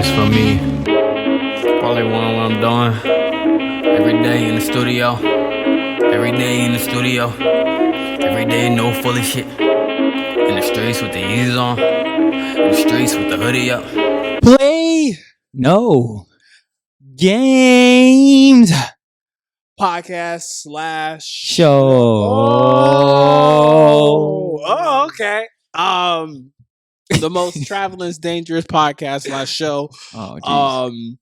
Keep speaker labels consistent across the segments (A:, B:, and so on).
A: is for me. Probably what I'm doing. Every day in the studio. Every day in the studio. Every day no fully shit. In the streets with the Yeezys on. In the streets with the hoodie up.
B: Play
C: No games
B: podcast slash
C: show.
B: Oh, okay. The most traveling's dangerous podcast slash show.
C: Oh, geez.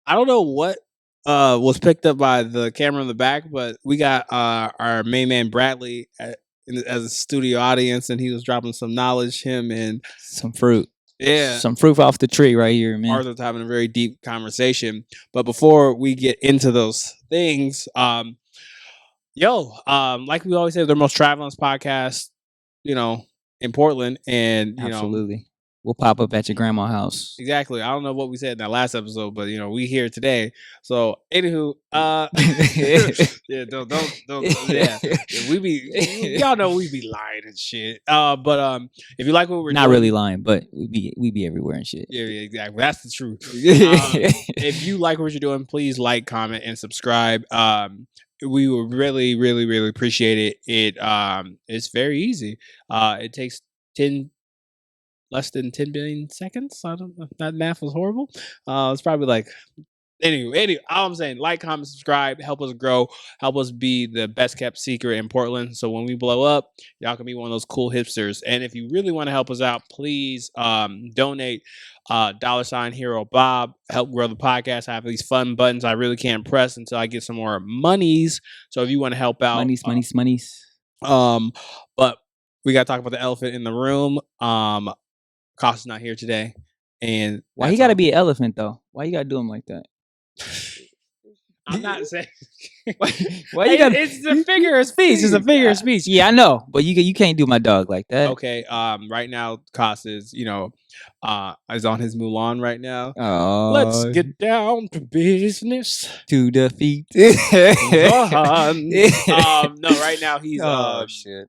B: I don't know what was picked up by the camera in the back, but we got our main man Bradley as a studio audience, and he was dropping some knowledge. Him and
C: Some fruit.
B: yeah,
C: Some fruit off the tree right here, man.
B: Arthur's having a very deep conversation. But before we get into those things, like we always say, the most traveling podcast, in Portland, and
C: Absolutely. We'll pop up at your grandma's house.
B: exactly. I don't know what we said in that last episode, but we here today. So anywho, yeah, don't yeah. We be y'all know we be lying and shit. But if you like what we're
C: Not
B: doing,
C: really lying, but we be everywhere and shit.
B: yeah, exactly. That's the truth. If you like what you're doing, please like, comment, and subscribe. We would really, really, really appreciate it. It's very easy. It takes less than 10 billion seconds. I don't know if that math was horrible. It's probably like anyway, all I'm saying, like, comment, subscribe, help us grow, help us be the best kept secret in Portland. So when we blow up, y'all can be one of those cool hipsters. And if you really want to help us out, please donate $Hero Bob, help grow the podcast. I have these fun buttons I really can't press until I get some more monies. So if you want to help out,
C: Monies.
B: but we got to talk about the elephant in the room. Costa's not here today, and
C: Why you gotta be an elephant though? Why you gotta do him like that?
B: I'm not saying.
C: Why you gotta?
B: It's a figure of speech. It's a figure of speech.
C: Yeah, I know, but you can't do my dog like that.
B: Okay. Right now, Costa is is on his Mulan right now.
C: Oh,
B: Let's get down to business.
C: to defeat.
B: No, right now he's
C: shit.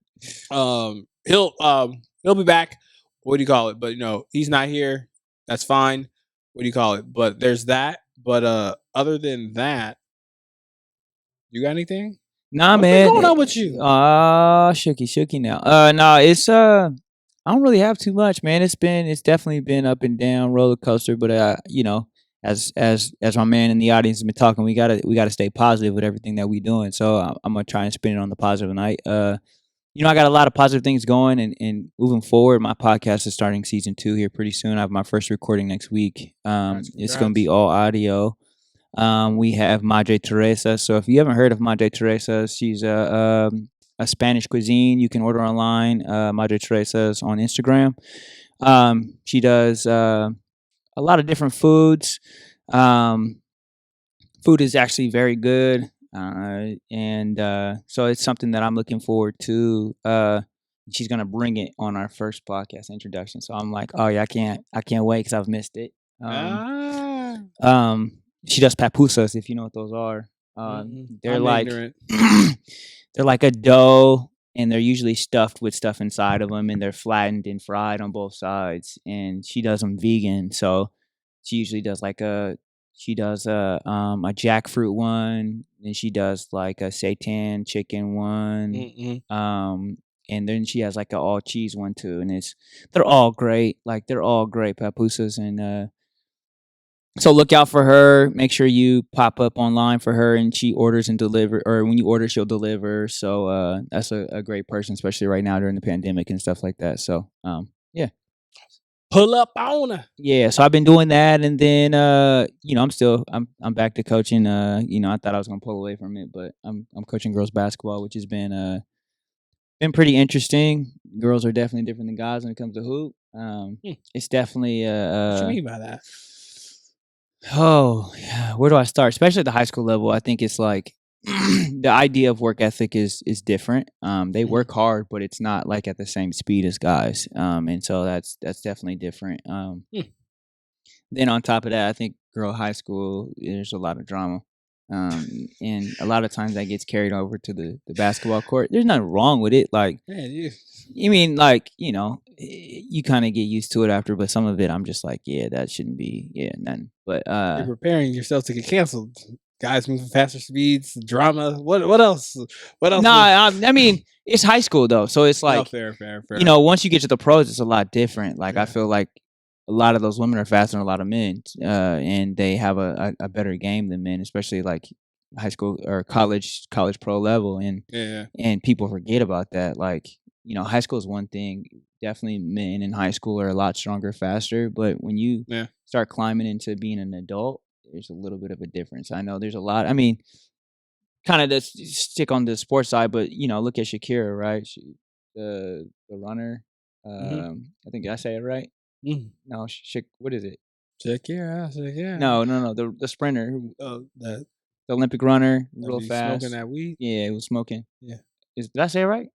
B: he'll be back. What do you call it? But he's not here. That's fine. What do you call it? But there's that. But other than that, you got anything?
C: Nah,
B: What's
C: man.
B: going on with you?
C: Shooky now. No, it's I don't really have too much, man. It's definitely been up and down roller coaster, but as my man in the audience has been talking, we gotta stay positive with everything that we doing. So I'm gonna try and spin it on the positive night. I got a lot of positive things going, and moving forward, my podcast is starting season 2 here pretty soon. I have my first recording next week. It's going to be all audio. We have Madre Teresa. So if you haven't heard of Madre Teresa, she's a Spanish cuisine. You can order online. Madre Teresa's on Instagram. She does a lot of different foods. Food is actually very good. So it's something that I'm looking forward to. She's gonna bring it on our first podcast introduction. So I'm like, oh yeah, I can't wait because I've missed it. She does papusas, if you know what those are. They're
B: I'm
C: like
B: ignorant.
C: they're like a dough, and they're usually stuffed with stuff inside of them, and they're flattened and fried on both sides. And she does them vegan, so she usually does a jackfruit one, and she does like a seitan chicken one. And then she has like an all cheese one too, and they're all great. Like they're all great papusas, and so look out for her. Make sure you pop up online for her, and she orders and deliver, or when you order, she'll deliver. So that's a great person, especially right now during the pandemic and stuff like that. So yeah.
B: Pull up on her.
C: Yeah, so I've been doing that, and then I'm back to coaching. I thought I was gonna pull away from it, but I'm coaching girls basketball, which has been pretty interesting. Girls are definitely different than guys when it comes to hoop. It's definitely
B: What you mean by that?
C: Oh, where do I start? Especially at the high school level, I think it's like the idea of work ethic is different. They work hard, but it's not like at the same speed as guys. And so that's definitely different. Then on top of that, I think girl high school, there's a lot of drama. And a lot of times that gets carried over to the basketball court. There's nothing wrong with it. Like,
B: Man, you
C: mean, like, you kind of get used to it after, but some of it I'm just like, yeah, that shouldn't be, none. But
B: you're preparing yourself to get canceled. Guys moving faster speeds, drama. What else? What else?
C: nah, I mean, it's high school though, so it's
B: No,
C: like,
B: fair.
C: once you get to the pros, it's a lot different. Like, I
B: Yeah.
C: feel like a lot of those women are faster than a lot of men, and they have a better game than men, especially like high school or college pro level, and people forget about that. Like, high school is one thing. Definitely men in high school are a lot stronger, faster, but when you start climbing into being an adult, there's a little bit of a difference. I know there's a lot. I mean, kind of to stick on the sports side, but look at Shakira, right? The runner. I think, did I say it right? No, what is it?
B: Shakira.
C: No, the sprinter,
B: The
C: Olympic runner,
B: that
C: real
B: be
C: fast.
B: smoking that weed.
C: Yeah, it was smoking.
B: Yeah.
C: Did I say it right?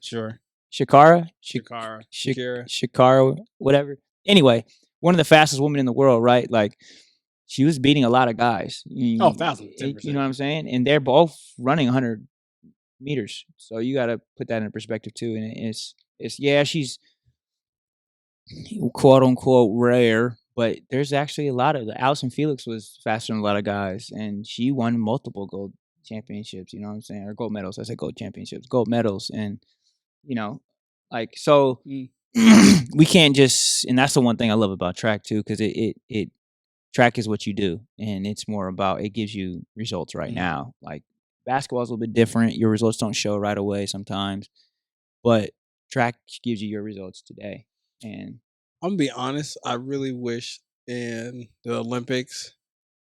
B: Sure.
C: Shakira,
B: Shakira.
C: whatever. Anyway, one of the fastest women in the world, right? Like, she was beating a lot of guys.
B: Oh, 1,000%.
C: You know what I'm saying? And they're both running 100 meters. So you got to put that in perspective too. And it's she's quote unquote rare, but there's actually a lot of Allison Felix was faster than a lot of guys, and she won multiple gold championships. You know what I'm saying? Or gold medals. I said gold championships, gold medals, and like, so we can't just. And that's the one thing I love about track too, because it track is what you do, and it's more about, it gives you results right now. Like, basketball is a little bit different. Your results don't show right away sometimes, but track gives you your results today. And
B: I'm gonna be honest, I really wish in the Olympics,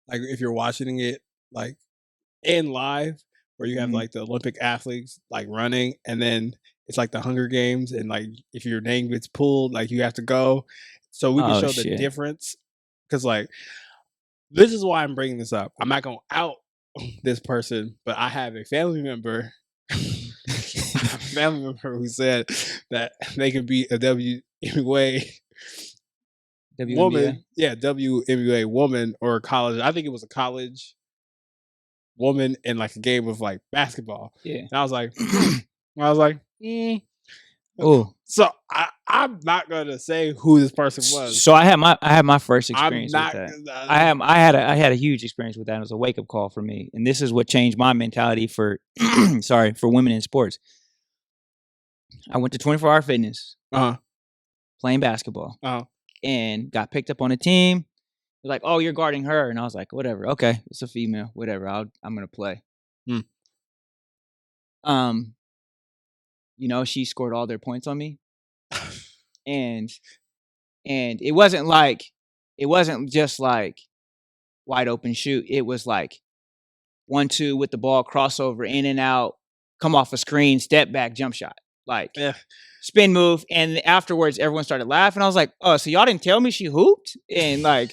B: like if you're watching it like in live, where you have like the Olympic athletes like running, and then it's like the Hunger Games, and like if your name gets pulled, like you have to go, so we can show the difference. Because like, this is why I'm bringing this up. I'm not gonna out this person, but I have a family member, who said that they could be a WNBA woman. Yeah, WNBA woman, or a college. I think it was a college woman in like a game of like basketball.
C: Yeah.
B: And I was like,
C: Oh.
B: So I'm not gonna say who this person was.
C: So I had my first experience with that. I had a huge experience with that. It was a wake up call for me, and this is what changed my mentality for for women in sports. I went to 24-hour fitness, playing basketball, and got picked up on a team. They're like, "Oh, you're guarding her," and I was like, "Whatever, okay, it's a female, whatever. I'm gonna play." She scored all their points on me, and it wasn't just like wide open shoot. It was like 1-2 with the ball, crossover, in and out, come off a screen, step back, jump shot, like spin move. And afterwards, everyone started laughing. I was like, "Oh, so y'all didn't tell me she hooped?" And like,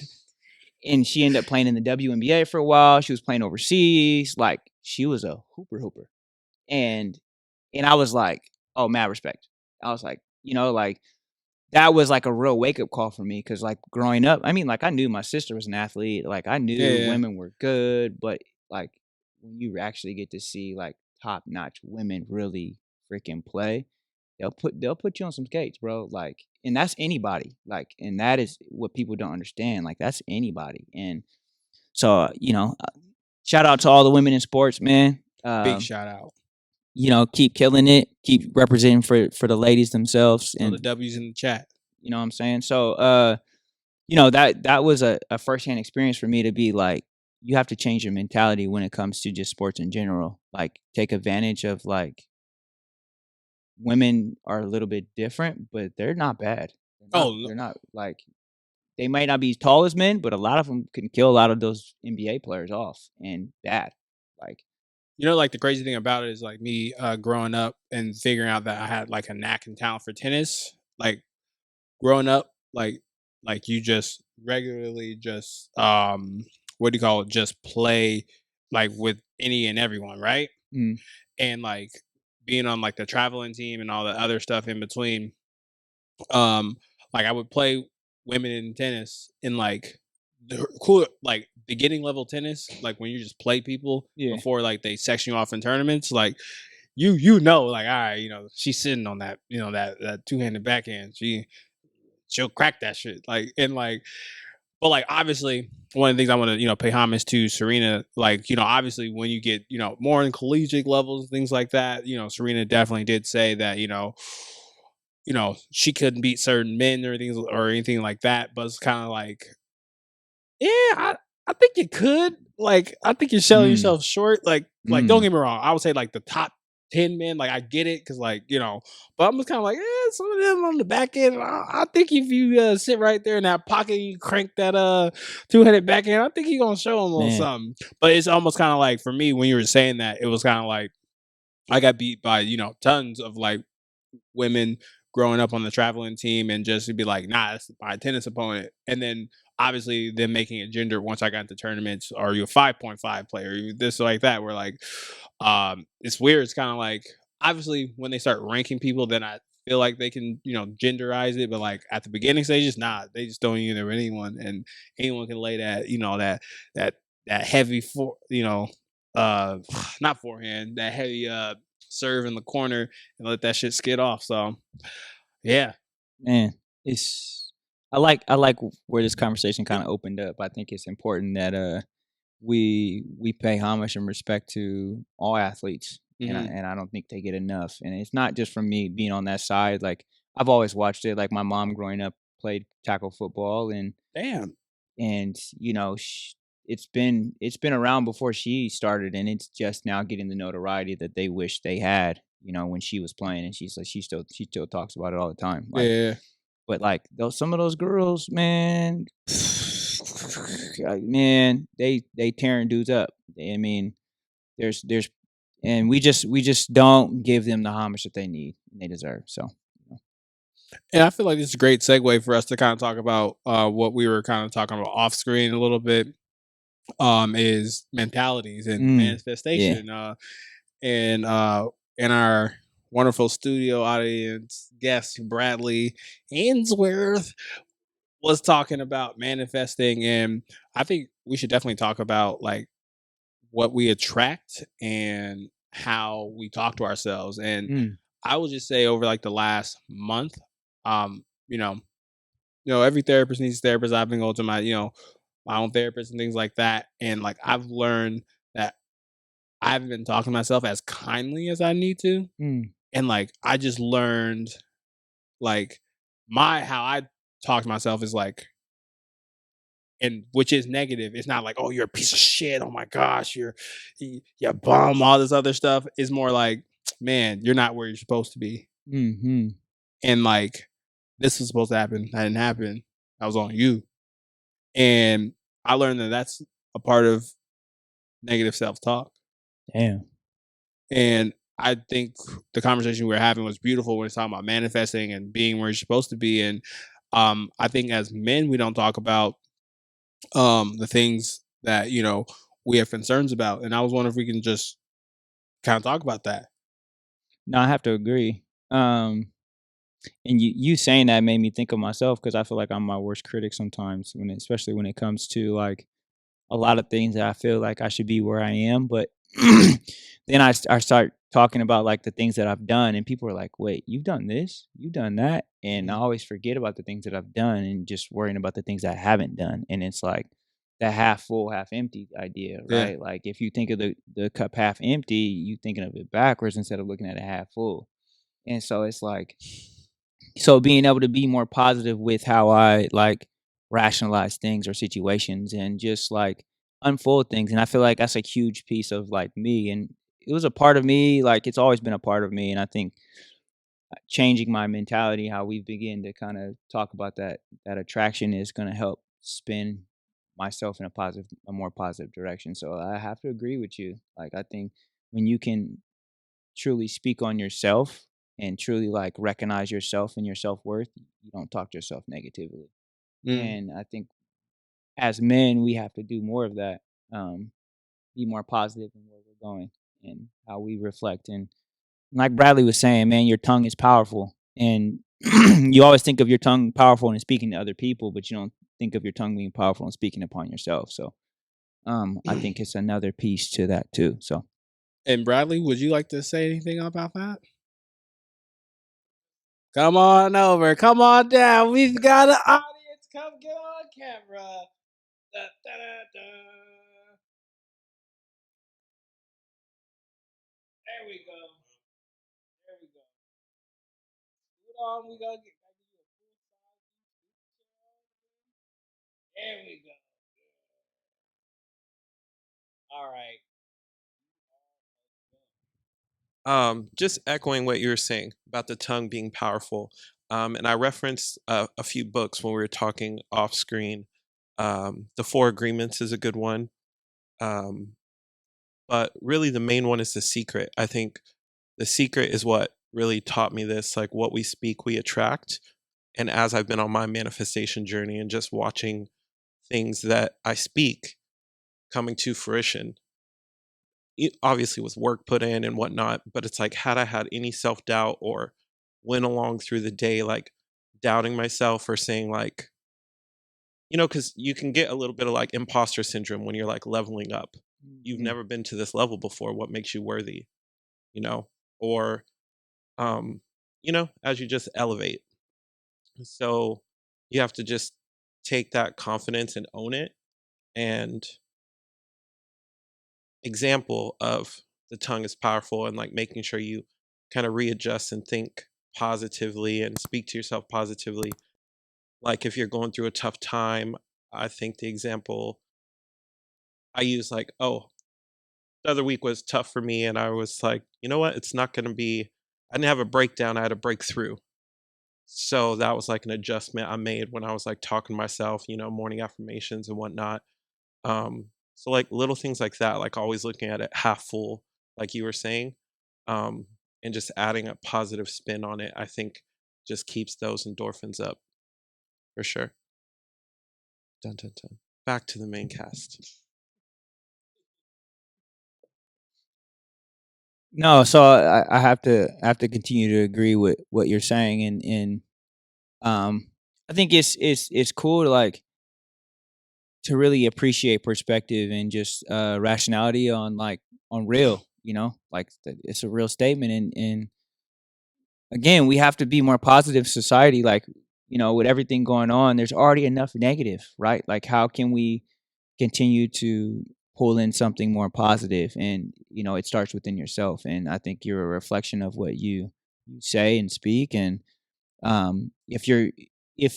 C: and she ended up playing in the WNBA for a while. She was playing overseas. Like, she was a hooper. And I was like, oh, mad respect. I was like, like, that was like a real wake up call for me. Cause like growing up, I mean, like, I knew my sister was an athlete. Like, I knew women were good, but like, when you actually get to see like top notch women really freaking play, they'll put you on some skates, bro. Like, and that's anybody. Like, and that is what people don't understand. Like, that's anybody. And so, shout out to all the women in sports, man.
B: Big shout out.
C: Keep killing it, keep representing for the ladies themselves, and
B: the W's in the chat.
C: You know what I'm saying? So, that was a firsthand experience for me to be like, you have to change your mentality when it comes to just sports in general. Like, take advantage of, like, women are a little bit different, but they're not bad. They're not like, they might not be as tall as men, but a lot of them can kill a lot of those NBA players off, and bad. Like,
B: like the crazy thing about it is like me growing up and figuring out that I had like a knack and talent for tennis. Like, growing up, like you just regularly just what do you call it? Just play like with any and everyone, right? And like being on like the traveling team and all the other stuff in between. Like, I would play women in tennis in like the cool like beginning level tennis, like when you just play people
C: Yeah.
B: before like they section you off in tournaments, like you know, like all right, you know, she's sitting on that, you know, that two-handed backhand. She'll crack that shit. Like and like but like obviously one of the things I want to, you know, pay homage to Serena, like, you know, obviously when you get, you know, more in collegiate levels, things like that, you know, Serena definitely did say that, you know, she couldn't beat certain men or anything like that. But it's kind of like, yeah, I think you could. Like, I think you're selling
C: Mm.
B: yourself short. Like, don't get me wrong. I would say like the top 10 men. Like, I get it because, like, you know, but I'm just kind of like, some of them on the back end. I think if you sit right there in that pocket, you crank that two-headed backhand. I think you're gonna show them a little
C: Man.
B: something. But it's almost kind of like for me when you were saying that, it was kind of like I got beat by tons of like women growing up on the traveling team and just to be like, nah, that's my tennis opponent. And then obviously them making it gender once I got into tournaments, are you a 5.5 player? Are you this or like that? Where like it's weird. It's kind of like obviously when they start ranking people, then I feel like they can, genderize it. But like at the beginning stages, nah, they just don't either anyone and anyone can lay that, that that heavy not forehand, that heavy serve in the corner and let that shit skid off. So yeah.
C: Man, I like where this conversation kind of opened up. I think it's important that we pay homage and respect to all athletes, and
B: Mhm.
C: I don't think they get enough. And it's not just from me being on that side. Like I've always watched it. Like my mom growing up played tackle football, and
B: Damn.
C: it's been around before she started, and it's just now getting the notoriety that they wish they had. When she was playing, and she's like she still talks about it all the time. Like,
B: Yeah.
C: but like some of those girls, man, man, they tearing dudes up. I mean, there's, and we just don't give them the homage that they need and they deserve. So
B: And I feel like this is a great segue for us to kind of talk about what we were kind of talking about off screen a little bit. Is mentalities and
C: yeah,
B: manifestation. And in our wonderful studio audience guest Bradley Ainsworth was talking about manifesting, and I think we should definitely talk about like what we attract and how we talk to ourselves. And I will just say over like the last month, um, every therapist needs a therapist. I've been going to my own therapist and things like that. And like I've learned that I haven't been talking to myself as kindly as I need to. And like I just learned like how I talk to myself is like, and which is negative. It's not like, oh, you're a piece of shit. Oh my gosh, you bum. All this other stuff is more like, man, you're not where you're supposed to be. And like, this was supposed to happen. That didn't happen. That was on you. And I learned that that's a part of negative self-talk.
C: damn.
B: And I think the conversation we were having was beautiful when it's talking about manifesting and being where you're supposed to be. And I think as men, we don't talk about the things that we have concerns about. And I was wondering if we can just kind of talk about that.
C: No, I have to agree. And you saying that made me think of myself because I feel like I'm my worst critic sometimes especially when it comes to like a lot of things that I feel like I should be where I am, but then I start talking about like the things that I've done, and people are like, "Wait, you've done this, you've done that," and I always forget about the things that I've done and just worrying about the things I haven't done, and it's like the half full, half empty idea,
B: Yeah.
C: right? Like if you think of the cup half empty, you thinking of it backwards instead of looking at it half full, and so it's like so being able to be more positive with how I like rationalize things or situations and just like unfold things. And I feel like that's a huge piece of like me. And it was a part of me, like it's always been a part of me. And I think changing my mentality, how we begin to kind of talk about that attraction is going to help spin myself in a more positive direction. So I have to agree with you. Like I think when you can truly speak on yourself and truly like recognize yourself and your self-worth, you don't talk to yourself negatively. And I think as men we have to do more of that, be more positive in where we're going and how we reflect. And like Bradley was saying, man, your tongue is powerful, and you always think of your tongue powerful in speaking to other people, but you don't think of your tongue being powerful and speaking upon yourself. So I think it's another piece to that too. So,
B: And Bradley, would you like to say anything about that? Come on over. Come on down. We've got an audience. Come get on camera. Da, da, da, da. There we go. There we go. Hold on. We gotta get back to you a full size. There we go. All right.
D: Just echoing what you were saying about the tongue being powerful. And I referenced a few books when we were talking off screen. The Four Agreements is a good one. But really, the main one is The Secret. I think The Secret is what really taught me this, like what we speak, we attract. And as I've been on my manifestation journey and just watching things that I speak coming to fruition, obviously with work put in and whatnot, but it's like, had I had any self-doubt or went along through the day like doubting myself or saying like, because you can get a little bit of like imposter syndrome when you're like leveling up. You've never been to this level before. What makes you worthy? Or as you just elevate. So you have to just take that confidence and own it. And example of the tongue is powerful and like making sure you kind of readjust and think positively and speak to yourself positively. Like if you're going through a tough time, I think the example I use like, oh, the other week was tough for me. And I was like, you know what? It's not going to be, I didn't have a breakdown. I had a breakthrough. So that was like an adjustment I made when I was like talking to myself, morning affirmations and whatnot. So like little things like that, like always looking at it half full, like you were saying, and just adding a positive spin on it, I think just keeps those endorphins up for sure. Dun, dun, dun. Back to the main cast.
C: no, so I have to continue to agree with what you're saying, and I think it's cool to like to really appreciate perspective and just rationality on real, like it's a real statement, and again, we have to be more positive society. Like, with everything going on, there's already enough negative, right? Like, how can we continue to pull in something more positive? And, it starts within yourself. And I think you're a reflection of what you say and speak. And if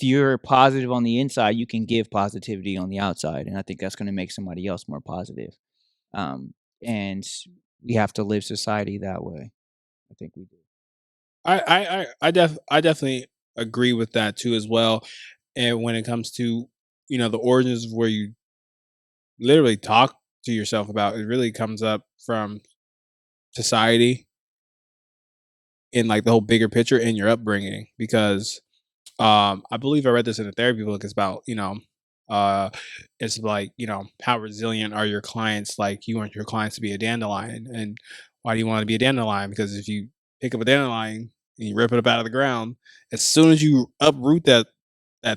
C: you're positive on the inside, you can give positivity on the outside. And I think that's going to make somebody else more positive. And we have to live society that way. I think we do.
B: I definitely agree with that too as well. And when it comes to the origins of where you literally talk to yourself about, it really comes up from society in like the whole bigger picture in your upbringing. Because I believe I read this in a therapy book. It's about it's like how resilient are your clients? Like you want your clients to be a dandelion, and why do you want to be a dandelion? Because if you pick up a dandelion and you rip it up out of the ground, as soon as you uproot that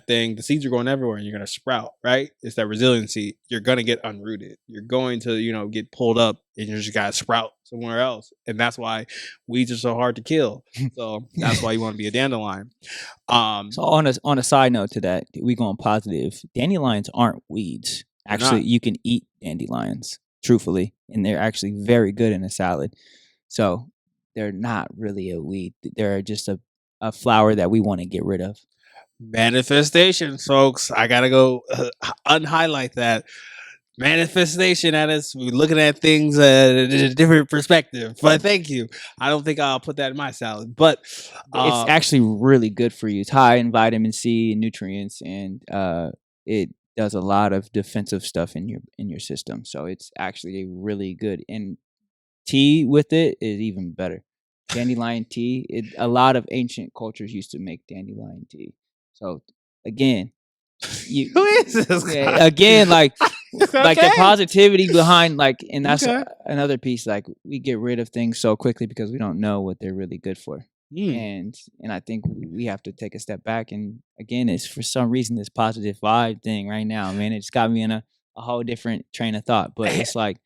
B: thing, the seeds are going everywhere and you're going to sprout, right? It's that resiliency. You're going to get unrooted. You're going to, get pulled up and you just got to sprout somewhere else. And that's why weeds are so hard to kill. So that's why you want to be a dandelion.
C: So on a side note to that, we going positive. Dandelions aren't weeds. Actually, you can eat dandelions, truthfully, and they're actually very good in a salad. So they're not really a weed. They're just a flower that we want to get rid of.
B: Manifestation, folks. I gotta go unhighlight that. Manifestation at us. We're looking at things at a different perspective. But thank you. I don't think I'll put that in my salad. But
C: it's actually really good for you. It's high in vitamin C and nutrients, and it does a lot of defensive stuff in your system. So it's actually a really good. And tea with it is even better. Dandelion tea. A lot of ancient cultures used to make dandelion tea. So again,
B: who is this guy?
C: Again, like like the
B: Okay.
C: positivity behind and that's
B: Okay.
C: another piece. Like we get rid of things so quickly because we don't know what they're really good for. And I think we have to take a step back. And again, it's for some reason this positive vibe thing right now, man. It's got me in a whole different train of thought. But it's like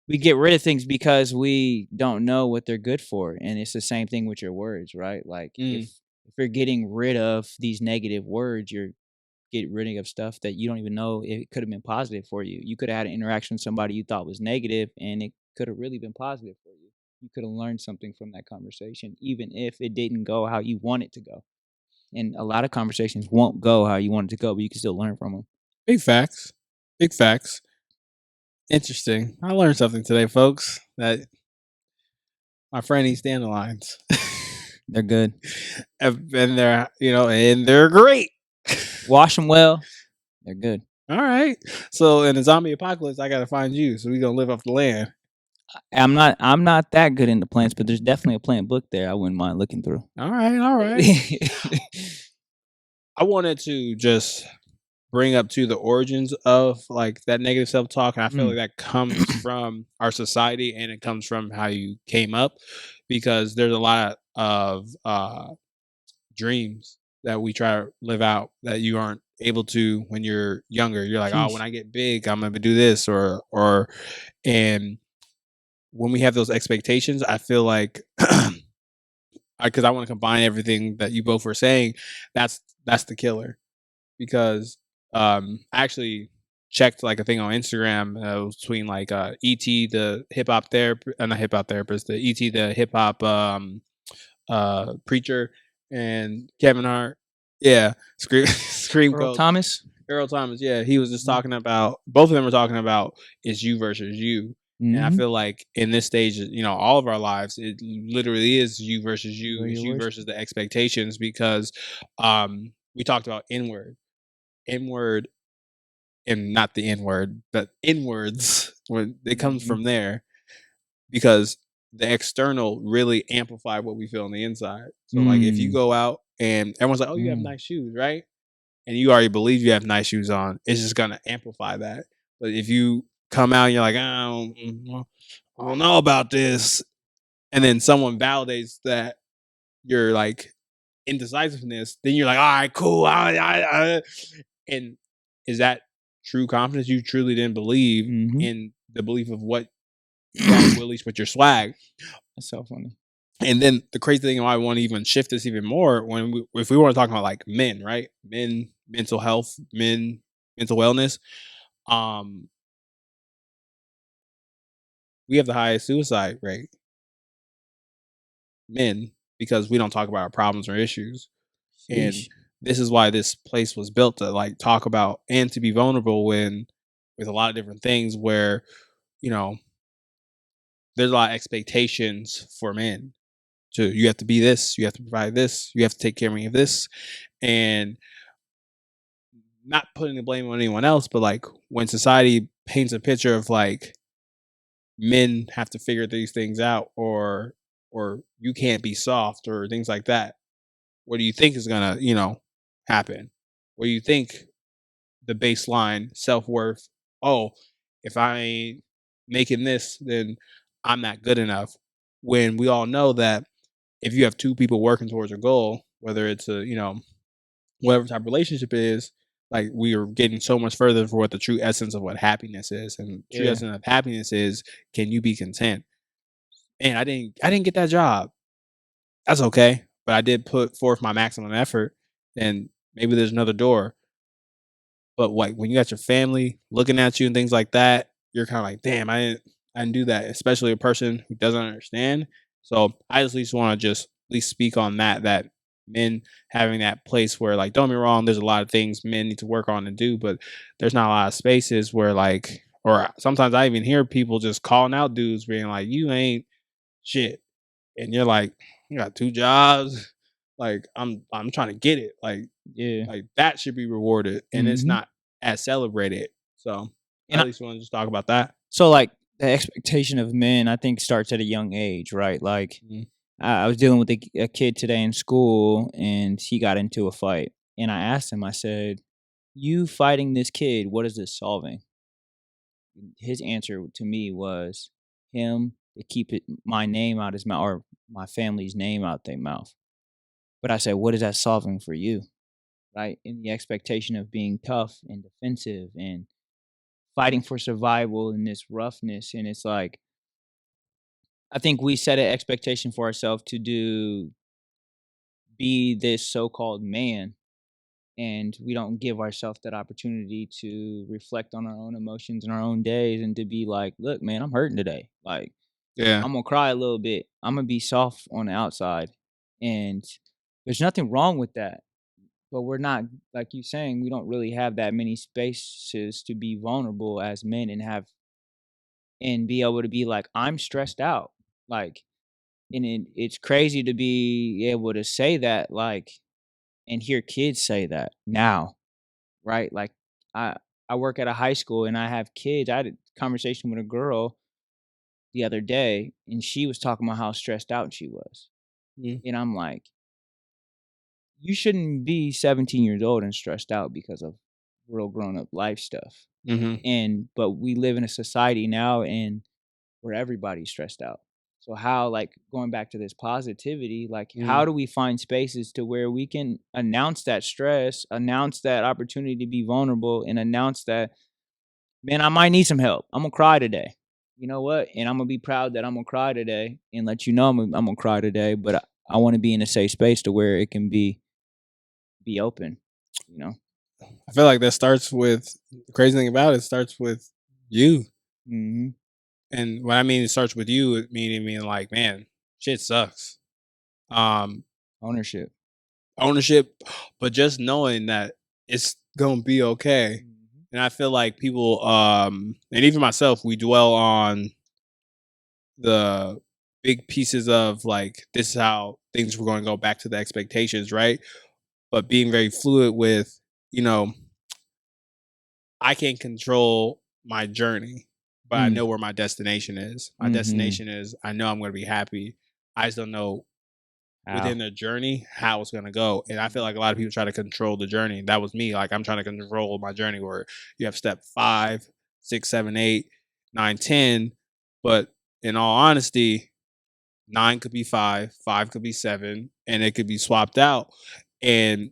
C: we get rid of things because we don't know what they're good for. And it's the same thing with your words, right? Like if you're getting rid of these negative words, you're getting rid of stuff that you don't even know it could have been positive for you. You could have had an interaction with somebody you thought was negative, and it could have really been positive for you. You could have learned something from that conversation, even if it didn't go how you want it to go. And a lot of conversations won't go how you want it to go, but you can still learn from them.
B: Big facts. Big facts. Interesting. I learned something today, folks, that my friend eats dandelions.
C: They're good.
B: And they're, and they're great.
C: Wash them well. They're good.
B: All right. So in the zombie apocalypse, I got to find you. So we're going to live off the land.
C: I'm not that good into plants, but there's definitely a plant book there I wouldn't mind looking through.
B: All right. I wanted to just bring up to the origins of like that negative self-talk. And I feel like that comes from our society, and it comes from how you came up, because there's a lot of dreams that we try to live out that you aren't able to when you're younger. You're like, oh, when I get big, I'm gonna do this, and when we have those expectations, I feel like because I want to combine everything that you both were saying, that's the killer. Because I actually checked like a thing on Instagram between like E.T. the hip hop therapist, not hip hop therapist, the E.T. the hip hop preacher, and Kevin Hart. Yeah, Scream
C: Earl
B: Code.
C: Thomas.
B: Earl Thomas. Yeah, he was just talking about, both of them were talking about it's you versus you. And I feel like in this stage, all of our lives, it literally is you versus you. It's you versus the expectations, because we talked about inward, and not the N-word, but inwards, when it comes from there, because the external really amplify what we feel on the inside. So like if you go out and everyone's like, oh, you have nice shoes, right? And you already believe you have nice shoes on, it's just going to amplify that. But if you come out and you're like, I don't know about this, and then someone validates that you're like indecisiveness, then you're like, all right, cool. And is that true confidence? You truly didn't believe in the belief of what you got willies with your swag.
C: That's so funny.
B: And then the crazy thing, why I want to even shift this even more, if we want to talk about like men, right? Men, mental health, men, mental wellness. We have the highest suicide rate. Men, because we don't talk about our problems or issues. And this is why this place was built, to like talk about and to be vulnerable with a lot of different things where, there's a lot of expectations for men. You have to be this, you have to provide this, you have to take care of me of this. And not putting the blame on anyone else, but like when society paints a picture of like men have to figure these things out, or you can't be soft, or things like that, what do you think is gonna, happen? What do you think the baseline self-worth? Oh, if I ain't making this, then I'm not good enough. When we all know that if you have two people working towards a goal, whether it's a, whatever type of relationship it is, like we are getting so much further for what the true essence of what happiness is. And true essence of happiness is, can you be content? And I didn't get that job. That's okay. But I did put forth my maximum effort, and maybe there's another door. But like when you got your family looking at you and things like that, you're kind of like, damn, I didn't do that, especially a person who doesn't understand. So I at least want to just at least speak on that men having that place where, like, don't get me wrong, there's a lot of things men need to work on and do, but there's not a lot of spaces where like, or sometimes I even hear people just calling out dudes being like, you ain't shit. And you're like, you got 2 jobs. Like I'm trying to get it. Like, like that should be rewarded, and it's not as celebrated. So
C: And
B: at least want to just talk about that.
C: So like the expectation of men, I think, starts at a young age, right? Like I was dealing with a kid today in school, and he got into a fight, and I asked him, I said, you fighting this kid, what is this solving? His answer to me was him to keep my name out his mouth or my family's name out their mouth. But I said, what is that solving for you? Right? In the expectation of being tough and defensive and fighting for survival in this roughness. And it's like, I think we set an expectation for ourselves to be this so-called man, and we don't give ourselves that opportunity to reflect on our own emotions and our own days and to be like, look, man, I'm hurting today. Like,
B: Yeah.
C: I'm gonna cry a little bit. I'm gonna be soft on the outside. And there's nothing wrong with that. But we're not, like you saying, we don't really have that many spaces to be vulnerable as men and be able to be like, I'm stressed out. Like, and it's crazy to be able to say that, like, and hear kids say that now, right? Like, I I work at a high school and I have kids. I had a conversation with a girl the other day, and she was talking about how stressed out she was.
B: Mm.
C: And I'm like, you shouldn't be 17 years old and stressed out because of real grown up life stuff.
B: Mm-hmm.
C: But we live in a society now and where everybody's stressed out. So how, like, going back to this positivity, like, how do we find spaces to where we can announce that stress, announce that opportunity to be vulnerable, and announce that, man, I might need some help. I'm gonna cry today. You know what? And I'm gonna be proud that I'm gonna cry today, and let you know I'm gonna cry today. But I want to be in a safe space to where it can be open. You know.
B: I feel like that starts with the crazy thing about it starts with you.
C: Mm-hmm.
B: And what I mean it starts with you, meaning like, man, shit sucks.
C: Ownership.
B: But just knowing that it's gonna be okay.
C: Mm-hmm.
B: And I feel like people, and even myself, we dwell on the big pieces of like, this is how things were going to go back to the expectations, right? But being very fluid with, I can't control my journey, but I know where my destination is. My destination is, I know I'm going to be happy. I just don't know within the journey how it's going to go. And I feel like a lot of people try to control the journey. That was me. Like, I'm trying to control my journey where you have step 5, 6, 7, 8, 9, 10. But in all honesty, 9 could be 5, 5 could be 7, and it could be swapped out. And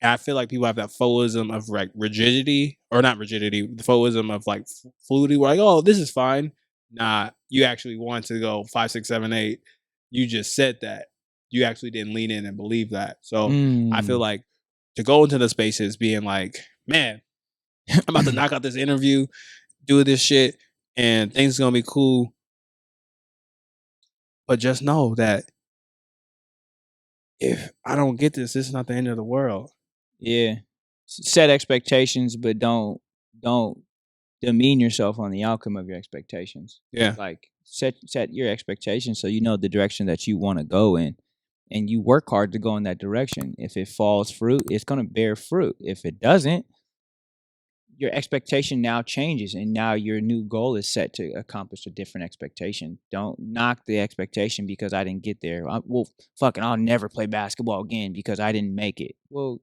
B: I feel like people have that foism of like rigidity, or not rigidity, the foism of like fluidity. We're like, oh, this is fine. Nah, you actually want to go 5, 6, 7, 8. You just said that. You actually didn't lean in and believe that. So I feel like to go into the spaces being like, man, I'm about to knock out this interview, do this shit, and things are gonna be cool. But just know that if I don't get this, this is not the end of the world.
C: Yeah. Set expectations, but don't demean yourself on the outcome of your expectations.
B: Yeah.
C: Like, set your expectations so you know the direction that you want to go in, and you work hard to go in that direction. If it falls fruit, it's going to bear fruit. If it doesn't, your expectation now changes, and now your new goal is set to accomplish a different expectation. Don't knock the expectation because I didn't get there. Well, fucking, I'll never play basketball again because I didn't make it. Well,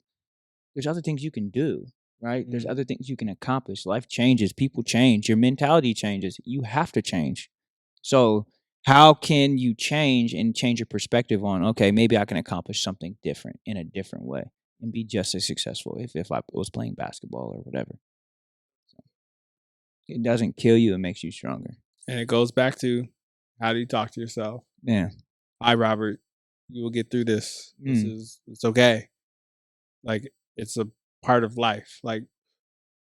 C: there's other things you can do, right? There's other things you can accomplish. Life changes, people change, your mentality changes. You have to change. So how can you change and change your perspective on, okay, maybe I can accomplish something different in a different way and be just as successful if I was playing basketball or whatever. So it doesn't kill you, it makes you stronger.
B: And it goes back to, how do you talk to yourself?
C: Yeah.
B: Hi, Robert. You will get through this. It's okay. Like, it's a part of life. Like,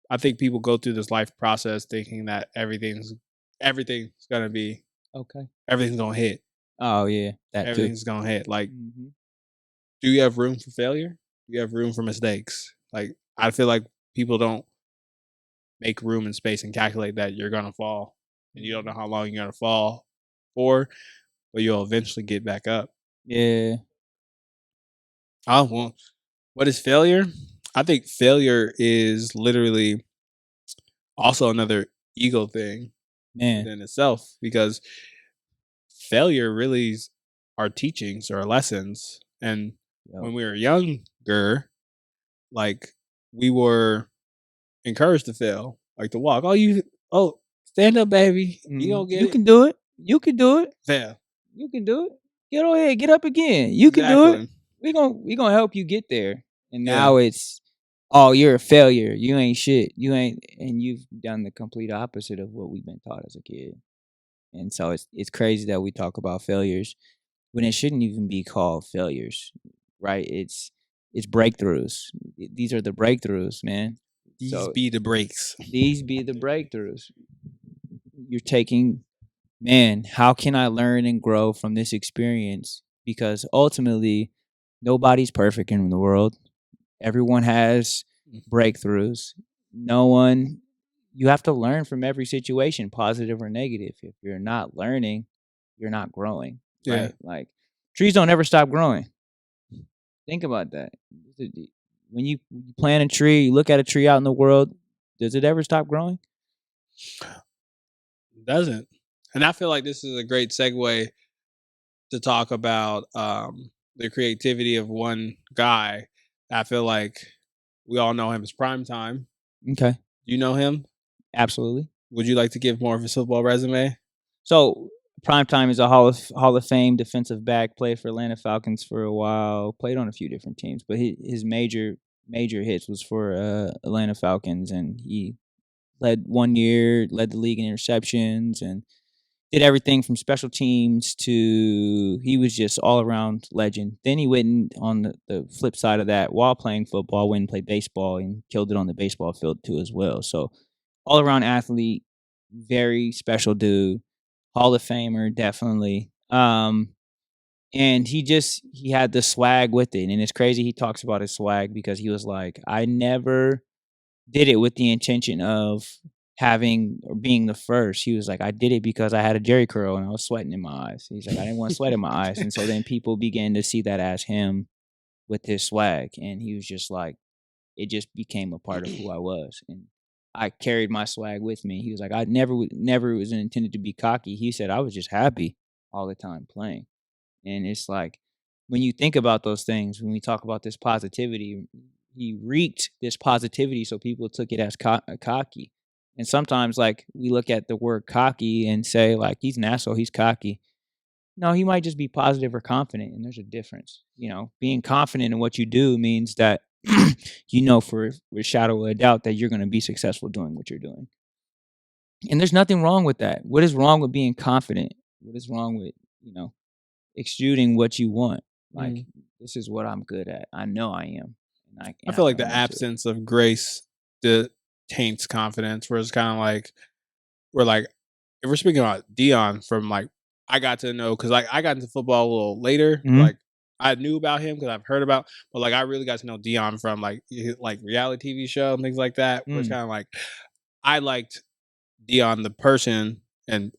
B: I think people go through this life process thinking that everything's gonna be
C: Okay.
B: everything's gonna hit.
C: Oh yeah, that
B: Everything's gonna hit. Like,
C: too.
B: do you have room for failure? Do you have room for mistakes? Like, I feel like people don't make room and space and calculate that you're gonna fall, and you don't know how long you're gonna fall for, but you'll eventually get back up.
C: Yeah.
B: Oh, well, what is failure? I think failure is literally also another ego thing
C: Man.
B: within itself, because failure really is our teachings or lessons. And when we were younger, like, we were encouraged to fail, like to walk. Oh, stand up, baby. You don't get
C: You
B: it.
C: can do it. You can do it.
B: Yeah.
C: You can do it. Get on ahead. Get up again. You can do it.
B: Exactly.
C: We gonna help you get there. And
B: Yeah.
C: now it's, oh, you're a failure. You ain't shit. You ain't, and you've done the complete opposite of what we've been taught as a kid. And so it's crazy that we talk about failures when it shouldn't even be called failures, right? It's breakthroughs. These are the breakthroughs, man.
B: These
C: So
B: be the breaks.
C: these be the breakthroughs. You're taking, man, how can I learn and grow from this experience? Because ultimately, nobody's perfect in the world. Everyone has breakthroughs. No one, you have to learn from every situation, positive or negative. If you're not learning, you're not growing,
B: Yeah.
C: right? Like, trees don't ever stop growing. Think about that. When you plant a tree, you look at a tree out in the world, does it ever stop growing?
B: Doesn't. And I feel like this is a great segue to talk about the creativity of one guy. I feel like we all know him as PrimeTime.
C: Okay.
B: Do you know him?
C: Absolutely.
B: Would you like to give more of his football resume?
C: So PrimeTime is a Hall of Fame defensive back. Played for Atlanta Falcons for a while. Played on a few different teams, but his major hits was for Atlanta Falcons, and he led 1 year, led the league in interceptions, and did everything from special teams to, he was just all around legend. Then he went on the flip side of that, while playing football, went and played baseball and killed it on the baseball field too as well. So all around athlete, very special dude, Hall of Famer, definitely. And he had the swag with it. And it's crazy he talks about his swag, because he was like, I never did it with the intention of having or being the first. He was like, I did it because I had a Jerry curl and I was sweating in my eyes. He's like, I didn't want sweat in my eyes. And so then people began to see that as him with his swag. And he was just like, it just became a part of who I was. And I carried my swag with me. He was like, I never was intended to be cocky. He said, I was just happy all the time playing. And it's like, when you think about those things, when we talk about this positivity, he reeked this positivity, so people took it as cocky. And sometimes, like, we look at the word cocky and say, like, he's an asshole, he's cocky. No, he might just be positive or confident, and there's a difference. You know, being confident in what you do means that you know for a shadow of a doubt that you're going to be successful doing what you're doing. And there's nothing wrong with that. What is wrong with being confident? What is wrong with, exuding what you want? Like, this is what I'm good at. I know I am. And
B: I feel like the absence of grace taints confidence, where it's kind of like, if we're speaking about Dion, from like, I got to know, because like I got into football a little later. Like, I knew about him because I've heard about, but like I really got to know Dion from like reality TV show and things like that. Where it's kind of like, I liked Dion the person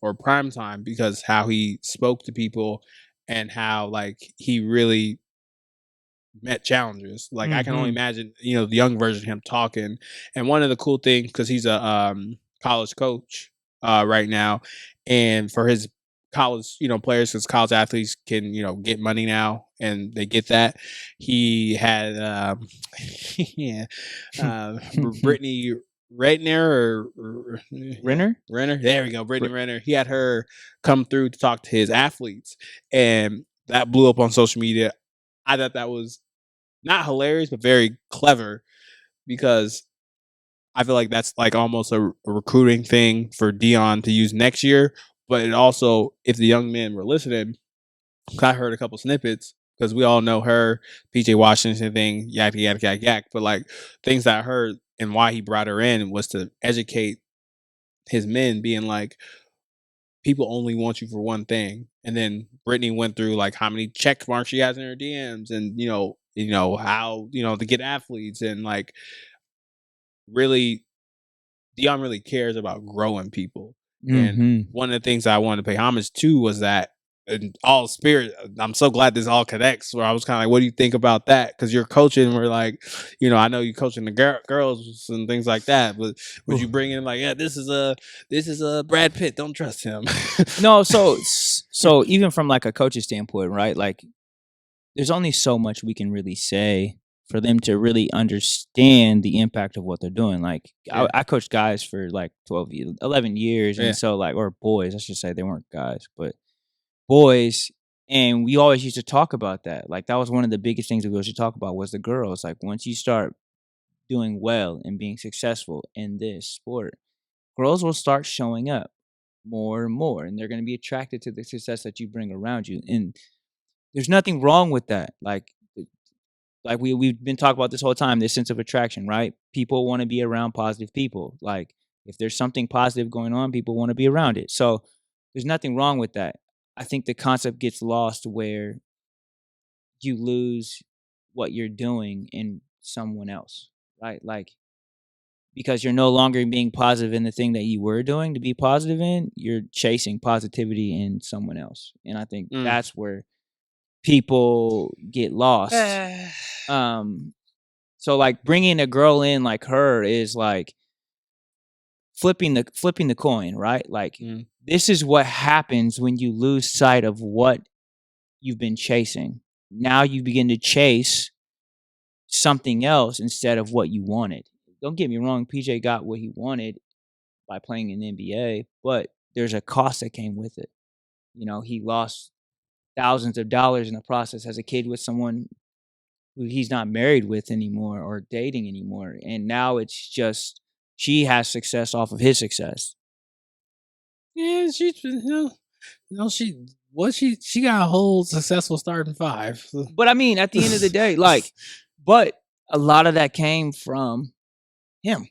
B: or PrimeTime because how he spoke to people and how like he really met challenges. Like I can only imagine, the young version of him talking. And one of the cool things, because he's a college coach right now, and for his college, players, because college athletes can, get money now, and they get that. He had, Brittany Renner or
C: Renner?
B: There we go, Brittany Renner. He had her come through to talk to his athletes, and that blew up on social media. I thought that was not hilarious, but very clever, because I feel like that's like almost a recruiting thing for Dion to use next year. But it also, if the young men were listening, I heard a couple snippets, because we all know her PJ Washington thing, yak yak yak yak. But like things that I heard and why he brought her in was to educate his men, being like, people only want you for one thing. And then Brittany went through like how many check marks she has in her DMs, and how to get athletes, and like really Dion really cares about growing people. And one of the things I wanted to pay homage to was that, in all spirit, I'm so glad this all connects, where I was kind of like, what do you think about that? Because you're coaching, we're like, I know you're coaching the girls and things like that, but would you bring in like, yeah, this is a Brad Pitt, don't trust him?
C: No, so even from like a coach's standpoint, right? Like, there's only so much we can really say for them to really understand the impact of what they're doing. Like
B: Yeah.
C: I coached guys for like 11 years.
B: Yeah.
C: And so like, or boys, I should say, they weren't guys, but boys. And we always used to talk about that. Like that was one of the biggest things that we used to talk about was the girls. Like once you start doing well and being successful in this sport, girls will start showing up more and more, and they're going to be attracted to the success that you bring around you. And there's nothing wrong with that. Like we've been talking about this whole time, this sense of attraction, right? People want to be around positive people. Like if there's something positive going on, people want to be around it. So there's nothing wrong with that. I think the concept gets lost where you lose what you're doing in someone else, right? Like because you're no longer being positive in the thing that you were doing to be positive in, you're chasing positivity in someone else. And I think that's where people get lost. So like bringing a girl in like her is like flipping the coin, right? Like this is what happens when you lose sight of what you've been chasing. Now you begin to chase something else instead of what you wanted. Don't get me wrong, PJ got what he wanted by playing in the NBA, but there's a cost that came with it. You know, he lost thousands of dollars in the process as a kid with someone who he's not married with anymore or dating anymore. And now it's just she has success off of his success.
B: Yeah, she got a whole successful starting five.
C: But I mean, at the end of the day, like, but a lot of that came from him.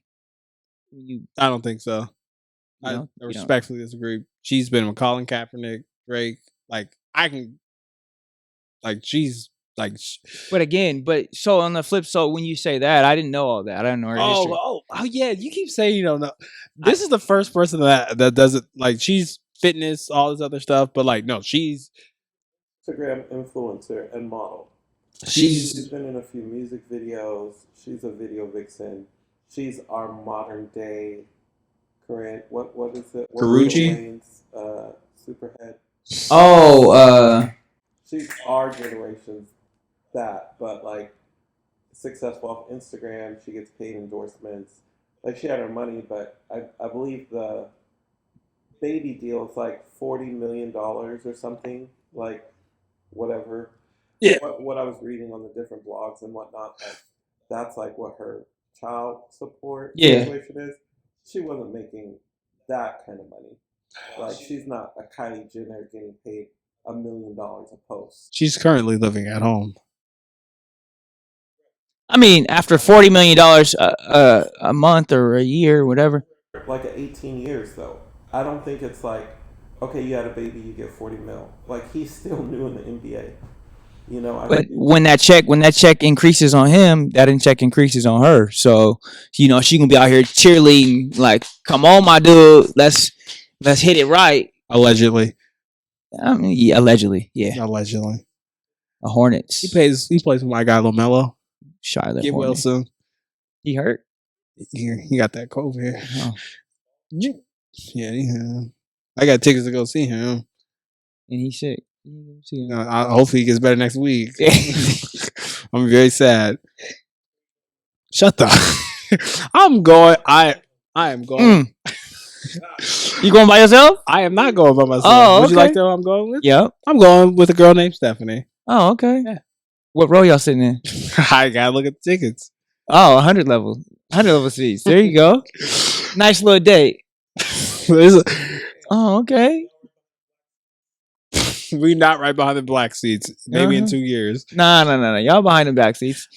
B: I don't think so. I respectfully disagree. She's been with Colin Kaepernick, Drake. Like I can, like she's like.
C: But again, so on the flip, so when you say that, I didn't know all that. I don't know her history.
B: Oh yeah, you keep saying you don't know. This is the first person that does it. Like she's fitness, all this other stuff, but like no, she's
D: Instagram influencer and model.
B: She's
D: been in a few music videos. She's a video vixen. She's our modern day current. What is it?
B: Karuchi?
D: Superhead.
C: Oh,
D: she's our generation's that, but like successful off Instagram. She gets paid endorsements. Like she had her money, but I believe the baby deal is like $40 million or something. Like whatever.
B: Yeah.
D: What I was reading on the different blogs and whatnot, that's like what her child support situation is. She wasn't making that kind of money. Like she's not a Kylie Jenner getting paid $1 million a post.
B: She's currently living at home.
C: I mean, after $40 million a month or a year, whatever.
D: Like 18 years though. I don't think it's like, okay, you had a baby, you get 40 mil. Like he's still new in the NBA. You know,
C: but when that check increases on him, that check increases on her. So, you know, she gonna be out here cheerleading, like, "Come on, my dude, let's hit it right."
B: Allegedly.
C: I mean, yeah, allegedly, yeah.
B: Allegedly.
C: A Hornets.
D: He
B: plays with my guy LaMelo.
C: Charlotte.
B: Get well soon.
C: He hurt.
B: He got that COVID. Oh. Yeah. I got tickets to go see him.
C: And he's sick.
B: Hopefully he gets better next week. I'm very sad. Shut up. I'm going. I am going.
C: You going by yourself?
B: I am not going by myself.
C: Oh, okay.
B: Would you like to know who I'm going with?
C: Yep.
B: I'm going with a girl named Stephanie.
C: Oh, okay.
B: Yeah.
C: What row y'all sitting in?
B: I gotta look at the tickets.
C: Oh, 100 level seats. There you go. Nice little date. Oh, okay.
B: We not right behind the black seats. Maybe in 2 years.
C: No. Y'all behind the back seats.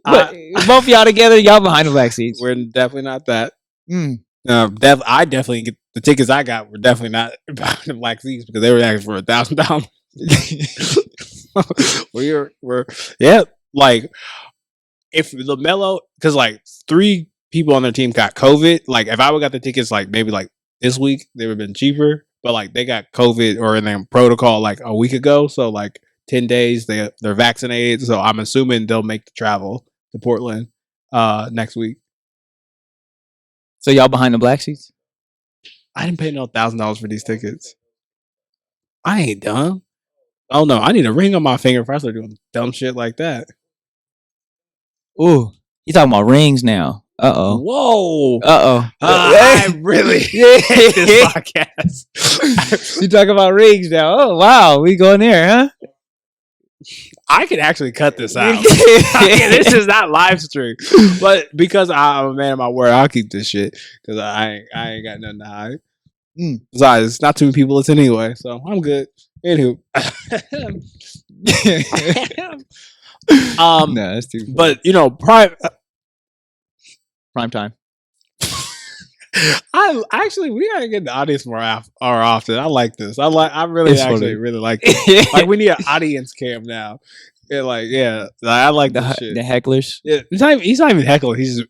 C: But both of y'all together, y'all behind the black seats.
B: We're definitely not that. I definitely get the tickets I got were definitely not behind the black seats because they were asking for $1,000. we're like if LaMelo, because like 3 people on their team got COVID. Like if I would got the tickets like maybe like this week, they would have been cheaper. But like they got COVID or in their protocol like a week ago, so like 10 days they're vaccinated. So I'm assuming they'll make the travel to Portland next week.
C: So y'all behind the black seats?
B: I didn't pay no $1,000 for these tickets. I ain't dumb. Oh no, I need a ring on my finger if I start doing dumb shit like that.
C: Ooh, he talking about rings now.
B: Whoa.
C: I
B: really hate this podcast.
C: You talking about rings now? Oh wow, we going there, huh?
B: I can actually cut this out. This is not live stream, but because I'm a man of my word, I'll keep this shit because I ain't got nothing to hide. Besides, it's not too many people listen anyway, so I'm good. Anywho,
C: No, that's too funny.
B: but
C: Prime time.
B: I actually we gotta get the audience more often. I like this. I really
C: It's
B: actually
C: funny.
B: really like this. Like we need an audience cam now. Yeah, I like
C: the
B: this shit.
C: the hecklers.
B: Yeah, he's not even heckling. He's just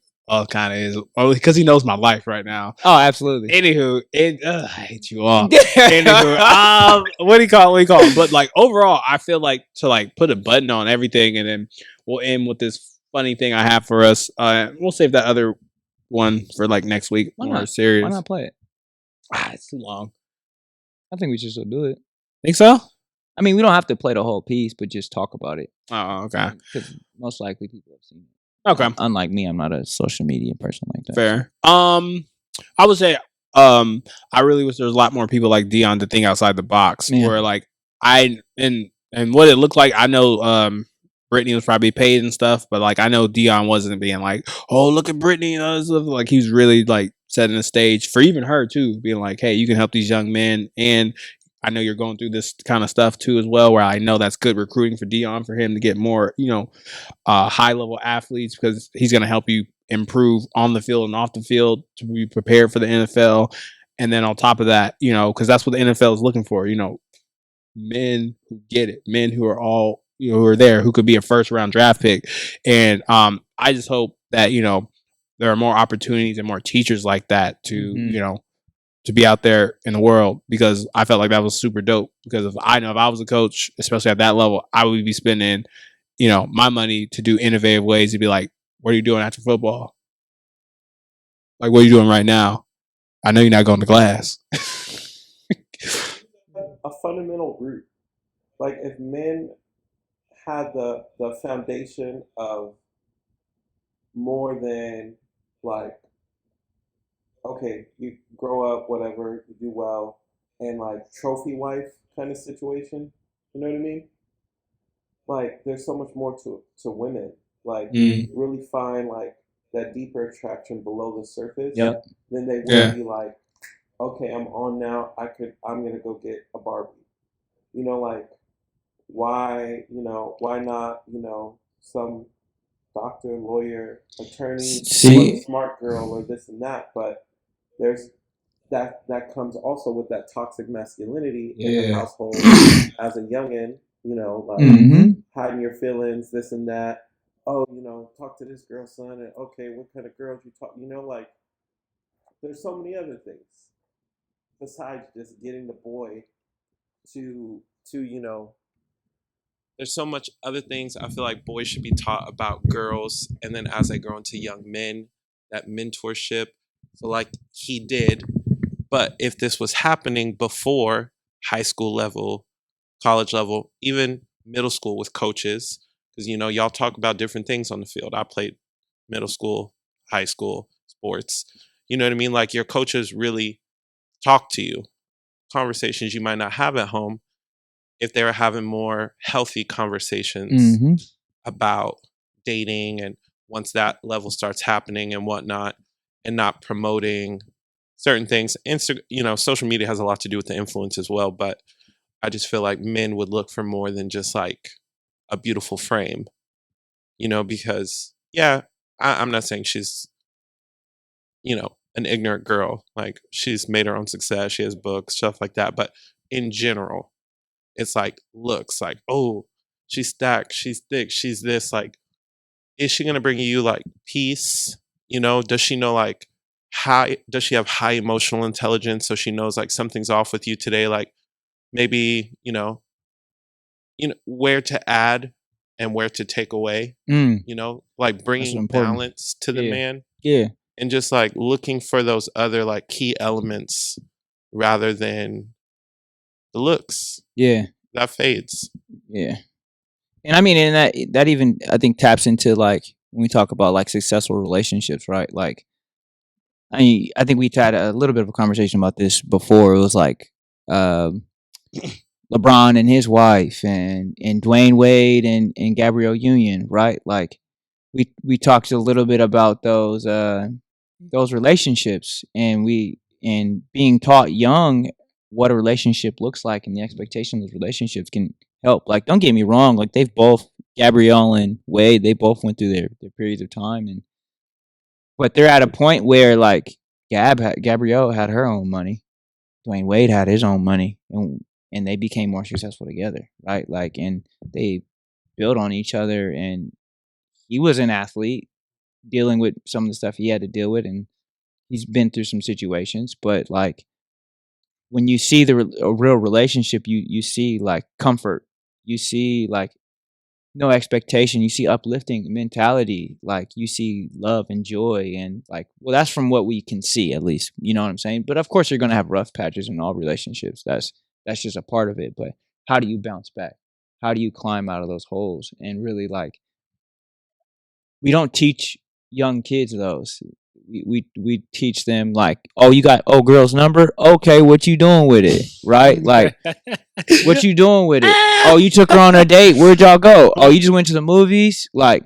B: kind of is because he knows my life right now.
C: Oh, absolutely.
B: Anywho, I hate you all. Anywho, what do you call it? But like overall, I feel like to like put a button on everything, and then we'll end with this funny thing I have for us. We'll save that other one for like next week.
C: Why
B: more
C: not?
B: serious.
C: Why not play it?
B: It's too long.
C: I think we should still do it.
B: Think so?
C: I mean, we don't have to play the whole piece, but just talk about it.
B: Oh, okay.
C: Because most likely people have seen it.
B: Okay.
C: Unlike me, I'm not a social media person like that.
B: Fair. I would say, I really wish there was a lot more people like Dion to think outside the box.
C: Yeah.
B: Where like and what it looked like, I know Brittany was probably paid and stuff, but like I know Dion wasn't being like, oh look at Brittany and all this stuff. Like he was really like setting the stage for even her too, being like, hey, you can help these young men, and I know you're going through this kind of stuff too as well, where I know that's good recruiting for Dion for him to get more, high level athletes, because he's going to help you improve on the field and off the field to be prepared for the NFL. And then on top of that, because that's what the NFL is looking for, men who get it, men who are all, who are there, who could be a first round draft pick. And I just hope that, there are more opportunities and more teachers like that to, to be out there in the world, because I felt like that was super dope. Because if I was a coach, especially at that level, I would be spending, my money to do innovative ways to be like, what are you doing after football? Like, what are you doing right now? I know you're not going to class.
D: A fundamental root. Like if men had the foundation of more than like, okay, you grow up, whatever, you do well, and like trophy wife kind of situation. You know what I mean? Like there's so much more to women. Like really find like that deeper attraction below the surface.
C: Yep.
D: Then they will be like, okay, I'm on now. I'm gonna go get a Barbie. Like why not, some doctor, lawyer, attorney, or the smart girl or this and that, but there's that comes also with that toxic masculinity in the household as a youngin, like hiding your feelings, this and that. Oh, talk to this girl, son, and okay, what kind of girls you talk? Like there's so many other things besides just getting the boy to
E: there's so much other things I feel like boys should be taught about girls, and then as they grow into young men, that mentorship. So like he did, but if this was happening before high school level, college level, even middle school with coaches, because y'all talk about different things on the field. I played middle school, high school, sports. You know what I mean? Like your coaches really talk to you. Conversations you might not have at home, if they were having more healthy conversations about dating, and once that level starts happening and whatnot, and not promoting certain things. Social media has a lot to do with the influence as well, but I just feel like men would look for more than just like a beautiful frame, because I'm not saying she's, an ignorant girl. Like she's made her own success. She has books, stuff like that. But in general, it's like looks like, oh, she's stacked, she's thick, she's this. Like, is she gonna bring you like peace? Does she know like does she have high emotional intelligence, so she knows like something's off with you today? Like maybe where to add and where to take away. Like bringing balance to the man.
C: Yeah.
E: And just like looking for those other like key elements rather than the looks.
C: Yeah.
E: That fades.
C: Yeah. And I mean, and that even I think taps into like when we talk about like successful relationships, right? Like, I mean, I think we had a little bit of a conversation about this before. It was like LeBron and his wife, and Dwayne Wade and Gabrielle Union, right? Like, we talked a little bit about those relationships, and being taught young what a relationship looks like, and the expectation of those relationships can help. Like, don't get me wrong, like Gabrielle and Wade, they both went through their periods of time, but they're at a point where like Gabrielle had her own money, Dwayne Wade had his own money, and they became more successful together, right? Like, and they built on each other, and he was an athlete dealing with some of the stuff he had to deal with, and he's been through some situations, but like, when you see a real relationship, you see like comfort, you see like no expectation, you see uplifting mentality, like you see love and joy, and like, well, that's from what we can see, at least, you know what I'm saying? But of course you're going to have rough patches in all relationships. That's just a part of it. But how do you bounce back? How do you climb out of those holes? And really, like, we don't teach young kids those. We teach them like, oh, you got girl's number, okay, what you doing with it, right? Like, what you doing with it? Oh, you took her on a date, where'd y'all go? Oh, you just went to the movies? Like,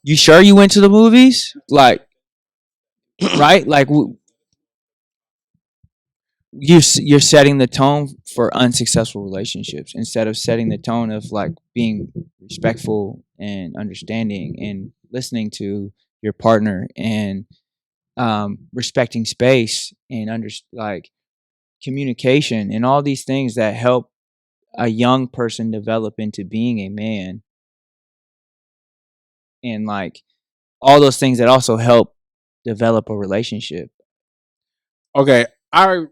C: you sure you went to the movies? Like, right? Like, you're setting the tone for unsuccessful relationships instead of setting the tone of like being respectful and understanding and listening to your partner, and respecting space, and like communication, and all these things that help a young person develop into being a man, and like all those things that also help develop a relationship.
B: Okay, I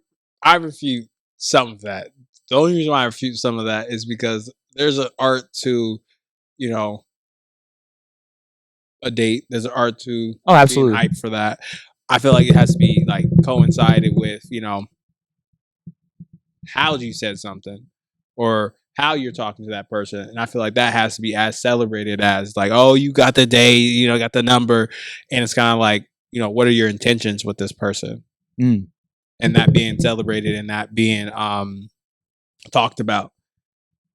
B: refute some of that. The only reason why I refute some of that is because there's an art to, you know, a date. There's an art to
C: Oh,
B: being
C: absolutely.
B: hyped for that. I feel like it has to be like coincided with, you know, how you said something or how you're talking to that person. And I feel like that has to be as celebrated as like, oh, you got the day, you know, got the number. And it's kind of like, you know, what are your intentions with this person?
C: Mm.
B: And that being celebrated and that being talked about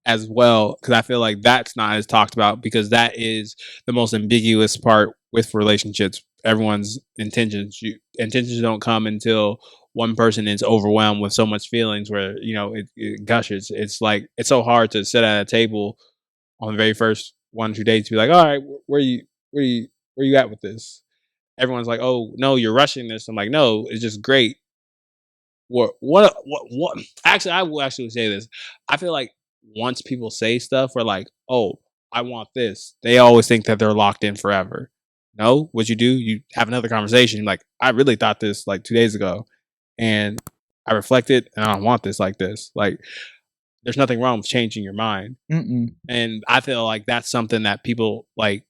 B: as well, because I feel like that's not as talked about, because that is the most ambiguous part with relationships. Everyone's intentions don't come until one person is overwhelmed with so much feelings where, you know, it gushes. It's like, it's so hard to sit at a table on the very first 1 or 2 dates, be like, all right, where you at with this? Everyone's like, oh no, you're rushing this. I'm like, no, it's just great. What actually, I will actually say this. I feel like once people say stuff where like, oh, I want this, they always think that they're locked in forever. No, what you do, you have another conversation. Like, I really thought this like 2 days ago, and I reflected, and I don't want this like this. Like, there's nothing wrong with changing your mind.
C: Mm-mm.
B: And I feel like that's something that people like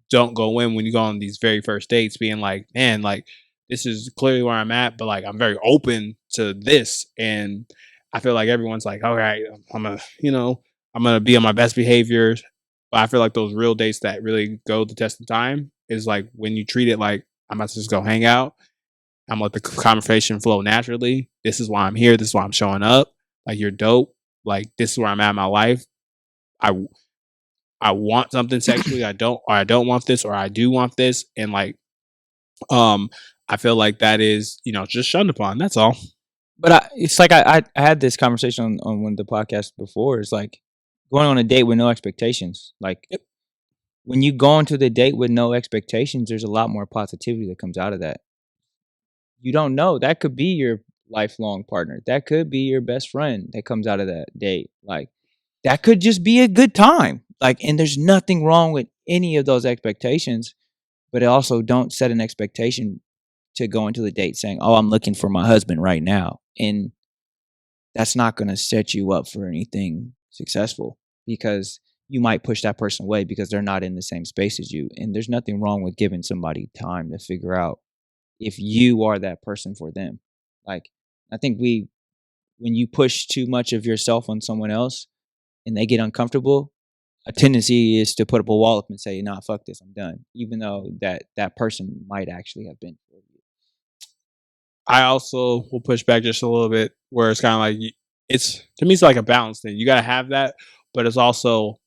B: don't go in when you go on these very first dates, being like, man, like, this is clearly where I'm at, but like, I'm very open to this. And I feel like everyone's like, all right, I'm gonna be on my best behaviors. But I feel like those real dates that really go the test of time is like when you treat it like, I'm about to just go hang out. I'm let the conversation flow naturally. This is why I'm here. This is why I'm showing up. Like, you're dope. Like, this is where I'm at in my life. I want something sexually. I don't want this, or I do want this. And like, I feel like that is, you know, just shunned upon. That's all.
C: But it's like I had this conversation on one of the podcasts before. It's like going on a date with no expectations. Like, when you go into the date with no expectations, there's a lot more positivity that comes out of that. You don't know. That could be your lifelong partner. That could be your best friend that comes out of that date. Like, that could just be a good time. Like, and there's nothing wrong with any of those expectations, but also don't set an expectation to go into the date saying, oh, I'm looking for my husband right now. And that's not going to set you up for anything successful, because you might push that person away because they're not in the same space as you. And there's nothing wrong with giving somebody time to figure out if you are that person for them. Like, I think when you push too much of yourself on someone else and they get uncomfortable, a tendency is to put up a wall up and say, "Nah, fuck this, I'm done," even though that person might actually have been for you.
B: I also will push back just a little bit, where it's kind of like it's to me, it's like a balance thing. You got to have that, but it's also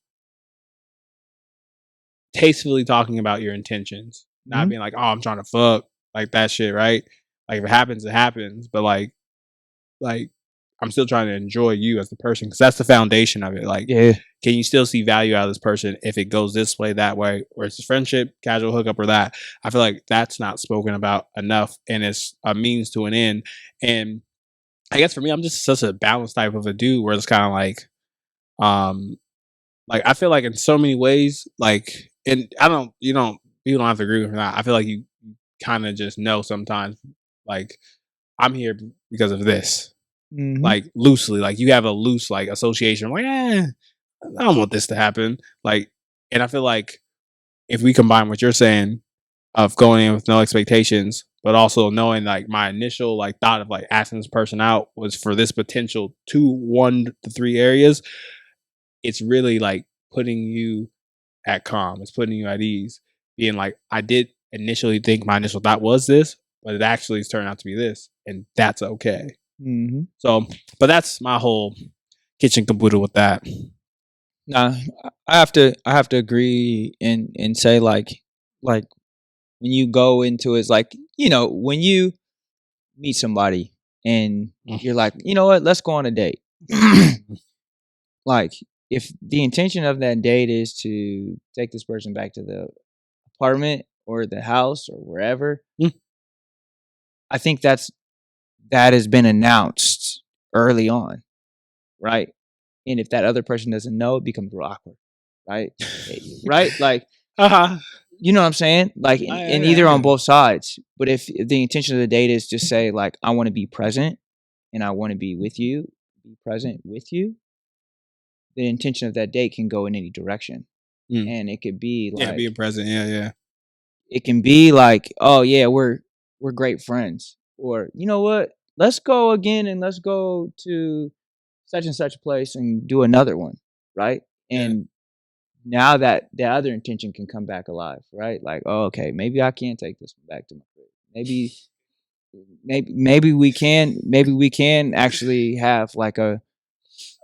B: tastefully talking about your intentions, not being like, "Oh, I'm trying to fuck," like that shit, right? Like if it happens, it happens, but like I'm still trying to enjoy you as the person, because that's the foundation of it. Like,
C: Yeah.
B: can you still see value out of this person if it goes this way, that way, or it's a friendship, casual hookup, or that? I feel like that's not spoken about enough, and it's a means to an end. And I guess for me, I'm just such a balanced type of a dude, where it's kind of like I feel like in so many ways, like, and you don't have to agree with me. I feel like you kind of just know sometimes, like, I'm here because of this. Like loosely, like you have a loose like association. Like, I don't want this to happen. Like, and I feel like if we combine what you're saying of going in with no expectations, but also knowing like my initial like thought of like asking this person out was for this potential 1 to 3 areas, it's really like putting you at calm. It's putting you at ease. Being like, I did initially think my initial thought was this, but it actually has turned out to be this, and that's okay. So, but that's my whole kitchen caboodle with that.
C: Nah, I have to agree and say like when you go into it, it's like, when you meet somebody and you're like, you know what, let's go on a date. Like, if the intention of that date is to take this person back to the apartment or the house or wherever, I think that has been announced early on, right? And if that other person doesn't know, it becomes real awkward, right? Right? Like, you know what I'm saying? Like, and either on both sides. But if the intention of the date is to say, like, I want to be present and I want to be with you, be present with you, the intention of that date can go in any direction. And it could be like,
B: being present. Yeah.
C: It can be like, oh yeah, we're great friends, or you know what, let's go again and let's go to such and such place and do another one, right? And now that the other intention can come back alive, right? Like, oh, okay, maybe I can take this one back to my crib. Maybe we can actually have like a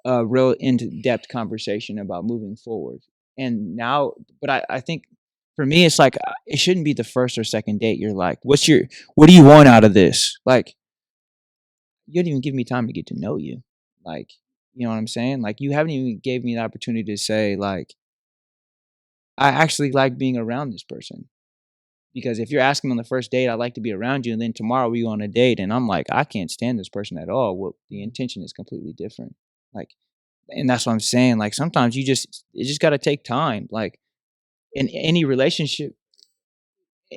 C: real in-depth conversation about moving forward. And now, but I think for me, it's like, it shouldn't be the first or second date. You're like, what do you want out of this? Like, you didn't even give me time to get to know you. Like, you know what I'm saying? Like, you haven't even gave me the opportunity to say, like, I actually like being around this person. Because if you're asking on the first date, I like to be around you, and then tomorrow we go on a date and I'm like, I can't stand this person at all. Well, the intention is completely different. Like, and that's what I'm saying. Like, sometimes it just got to take time. Like, in any relationship,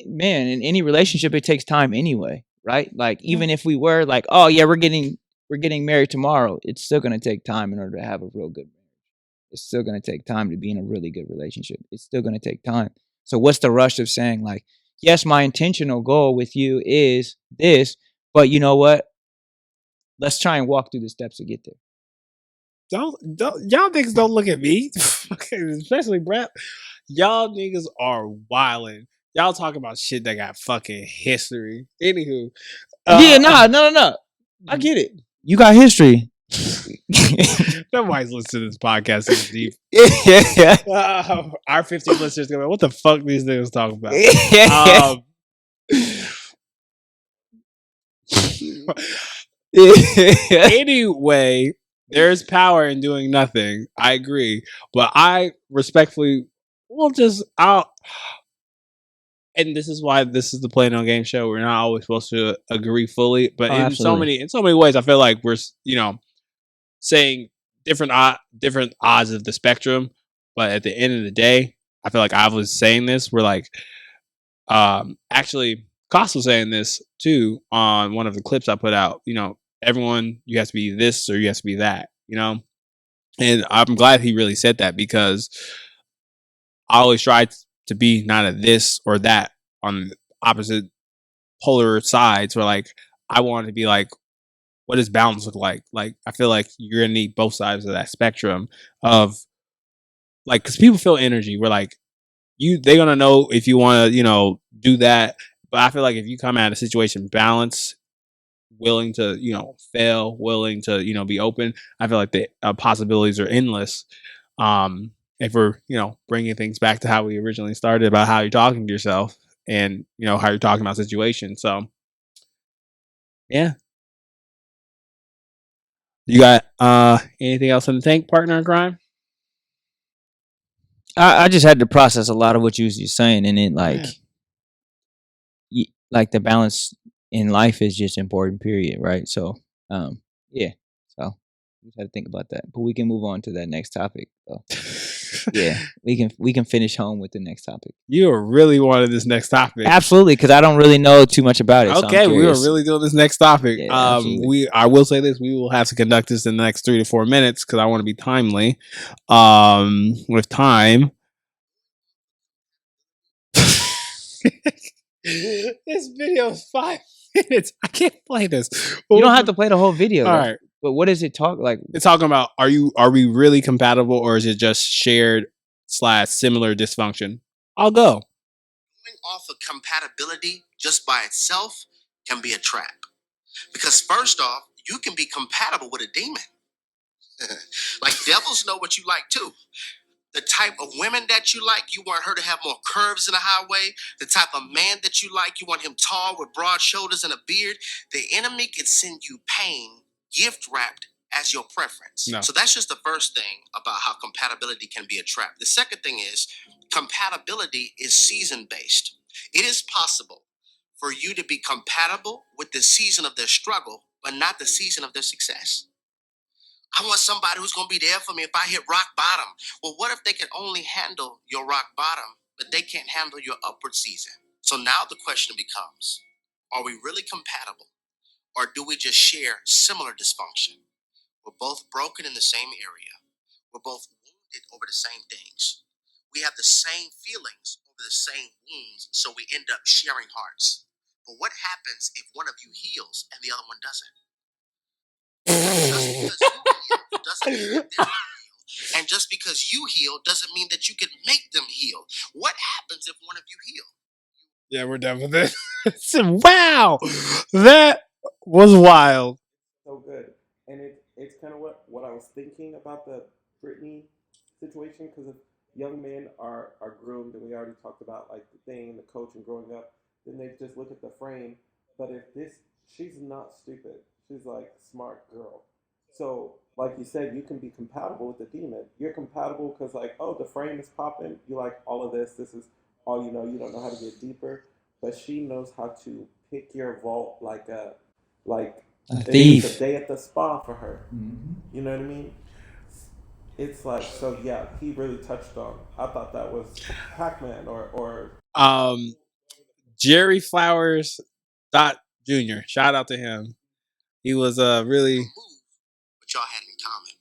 C: man, it takes time anyway, right? Like, even if we were like, oh yeah, we're getting married tomorrow, it's still going to take time in order to have a real good marriage. It's still going to take time to be in a really good relationship. It's still going to take time. So what's the rush of saying like, yes, my intentional goal with you is this, but you know what? Let's try and walk through the steps to get there.
B: Don't y'all niggas don't look at me, especially Brett. Y'all niggas are wildin'. Y'all talk about shit that got fucking history. Anywho,
C: No. I get it. You got history.
B: Nobody's listening to this podcast this deep.
C: Yeah.
B: Our 15 listeners go, what the fuck these niggas talking about? Anyway, there's power in doing nothing. I agree, but I respectfully will just out. And this is why this is the Play No Game show. We're not always supposed to agree fully, but in so many ways, I feel like we're saying different odds of the spectrum. But at the end of the day, I feel like I was saying this. We're like, actually, Koss was saying this too on one of the clips I put out. Everyone, you have to be this or you have to be that. And I'm glad he really said that, because I always tried to be not a this or that on opposite polar sides, where like I wanted to be like, what does balance look like? Like, I feel like you're gonna need both sides of that spectrum of like, because people feel energy. We're like, they're gonna know if you want to, do that. But I feel like if you come at a situation balanced, willing to, fail, willing to, be open, I feel like the possibilities are endless. If we're, bringing things back to how we originally started about how you're talking to yourself and, how you're talking about situations. So, yeah. You got anything else in the tank, partner in crime?
C: I just had to process a lot of what you was just saying, and it like the balance in life is just important, period, right? So, yeah. So we just had to think about that, but we can move on to that next topic. So, yeah, we can finish home with the next topic.
B: You really wanted this next topic,
C: absolutely, because I don't really know too much about it.
B: Okay,
C: so
B: we are really doing this next topic.
C: Yeah,
B: I will say this: we will have to conduct this in the next 3 to 4 minutes because I want to be timely. With time. This video is 5 minutes. I can't play this.
C: You don't have to play the whole video.
B: All
C: though.
B: right.
C: But what does it talk like?
B: It's talking about are we really compatible, or is it just shared / similar dysfunction? I'll go.
F: Going off of compatibility just by itself can be a trap. Because first off, you can be compatible with a demon. Like devils know what you like too. The type of women that you like, you want her to have more curves in the highway. The type of man that you like, you want him tall with broad shoulders and a beard. The enemy can send you pain, gift wrapped as your preference.
B: No.
F: So that's just the first thing about how compatibility can be a trap. The second thing is compatibility is season based. It is possible for you to be compatible with the season of their struggle, but not the season of their success. I want somebody who's going to be there for me if I hit rock bottom. Well, what if they can only handle your rock bottom, but they can't handle your upward season? So now the question becomes, are we really compatible? Or do we just share similar dysfunction? We're both broken in the same area. We're both wounded over the same things. We have the same feelings over the same wounds, so we end up sharing hearts. But what happens if one of you heals and the other one doesn't? And just because you heal doesn't mean that you can make them heal. What happens if one of you heal?
B: Yeah, we're done with it. Wow, that was wild.
E: So good, and it's kind of what I was thinking about the Brittany situation, because if young men are groomed, and we already talked about like the thing, the coach and growing up, then they just look at the frame. But if she's not stupid. She's like smart girl. So like you said, you can be compatible with the demon. You're compatible because like, oh, the frame is popping. You like all of this. This is all you know. You don't know how to get deeper. But she knows how to pick your vault like a
C: thief.
E: It's a day at the spa for her. Mm-hmm. You know what I mean? It's like, so yeah, he really touched on. I thought that was Pac-Man or
B: Jerry Flowers Jr. Shout out to him. He was really.
F: What y'all had in common.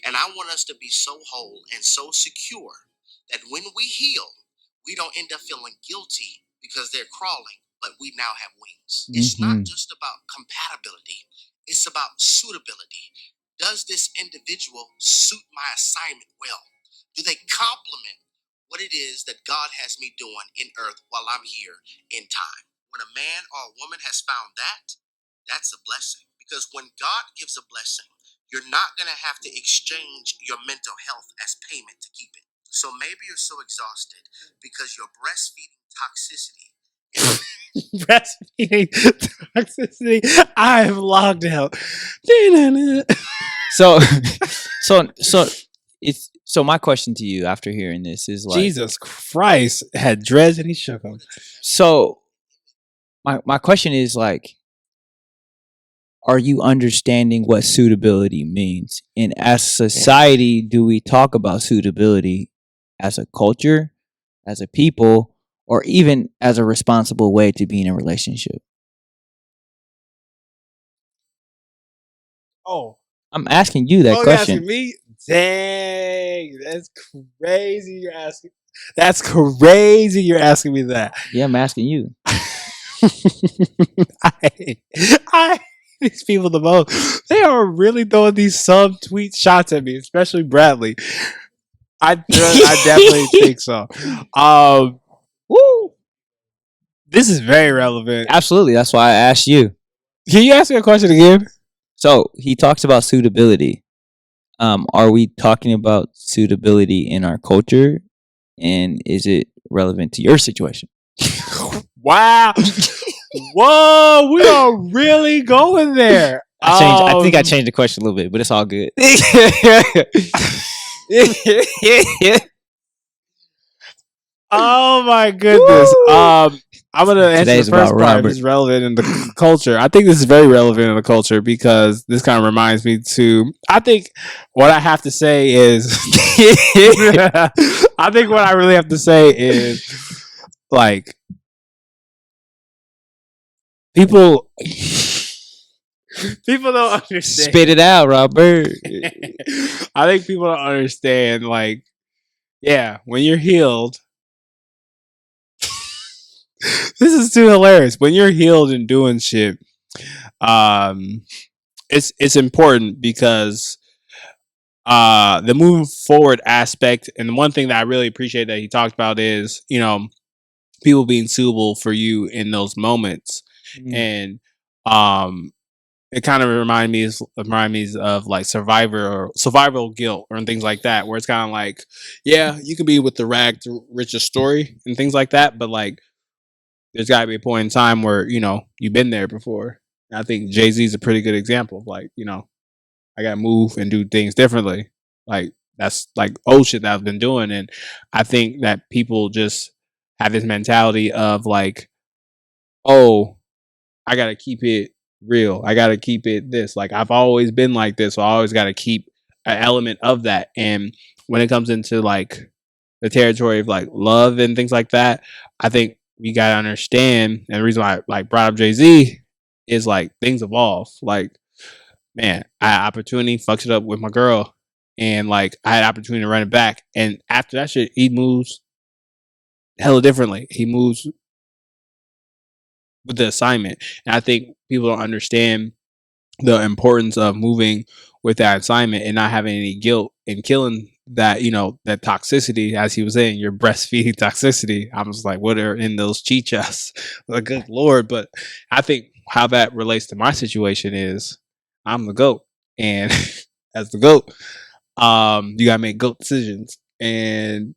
F: And I want us to be so whole and so secure that when we heal, we don't end up feeling guilty because they're crawling, but we now have wings. Mm-hmm. It's not just about compatibility. It's about suitability. Does this individual suit my assignment well? Do they complement what it is that God has me doing in earth while I'm here in time? When a man or a woman has found that, that's a blessing. Because when God gives a blessing, you're not going to have to exchange your mental health as payment to keep it. So maybe you're so exhausted because your breastfeeding toxicity.
B: Breastfeeding toxicity. I have logged out.
C: So my question to you after hearing this is like,
B: Jesus Christ had dreads and he shook them.
C: So my question is like, are you understanding what suitability means? And as society, do we talk about suitability as a culture, as a people, or even as a responsible way to be in a relationship?
B: Oh,
C: I'm asking you that question.
B: You're asking me? Dang, that's crazy. You're asking. That's crazy. You're asking me that.
C: Yeah, I'm asking you.
B: I these people the most. They are really throwing these sub-tweet shots at me, especially Bradley. I definitely think so. Woo! This is very relevant.
C: Absolutely. That's why I asked you.
B: Can you ask me a question again?
C: So he talks about suitability. Are we talking about suitability in our culture, and is it relevant to your situation?
B: Wow. Whoa, we are really going there.
C: I think I changed the question a little bit, but it's all good.
B: Oh my goodness. I'm gonna answer
C: Today's
B: the first
C: about
B: part.
C: Robert.
B: If it's relevant in the culture. I think this is very relevant in the culture because this kind of reminds me to. I think what I have to say is. I think what I really have to say is, like, people don't understand.
C: Spit it out, Robert.
B: I think people don't understand. Like, yeah, when you're healed. This is too hilarious. When you're healed and doing shit, it's important because the moving forward aspect, and the one thing that I really appreciate that he talked about is, people being suitable for you in those moments. And it kind of reminds me of like survival guilt or things like that, where it's kind of like, yeah, you can be with the rag to riches story and things like that, but like there's got to be a point in time where you've been there before. And I think Jay-Z is a pretty good example of like, I gotta move and do things differently. Like that's like old shit that I've been doing, and I think that people just have this mentality of like, oh, I gotta keep it real. I gotta keep it this. Like I've always been like this, so I always gotta keep an element of that. And when it comes into like the territory of like love and things like that, I think we gotta understand. And the reason why I like brought up Jay-Z is like things evolve. Like, man, I had opportunity, fucks it up with my girl, and like I had opportunity to run it back. And after that shit, he moves hella differently. He moves with the assignment. And I think people don't understand the importance of moving with that assignment and not having any guilt and killing that, that toxicity, as he was saying, your breastfeeding toxicity. I was like, what are in those chichas? Like, good Lord. But I think how that relates to my situation is I'm the GOAT. And as the GOAT, you gotta make GOAT decisions. And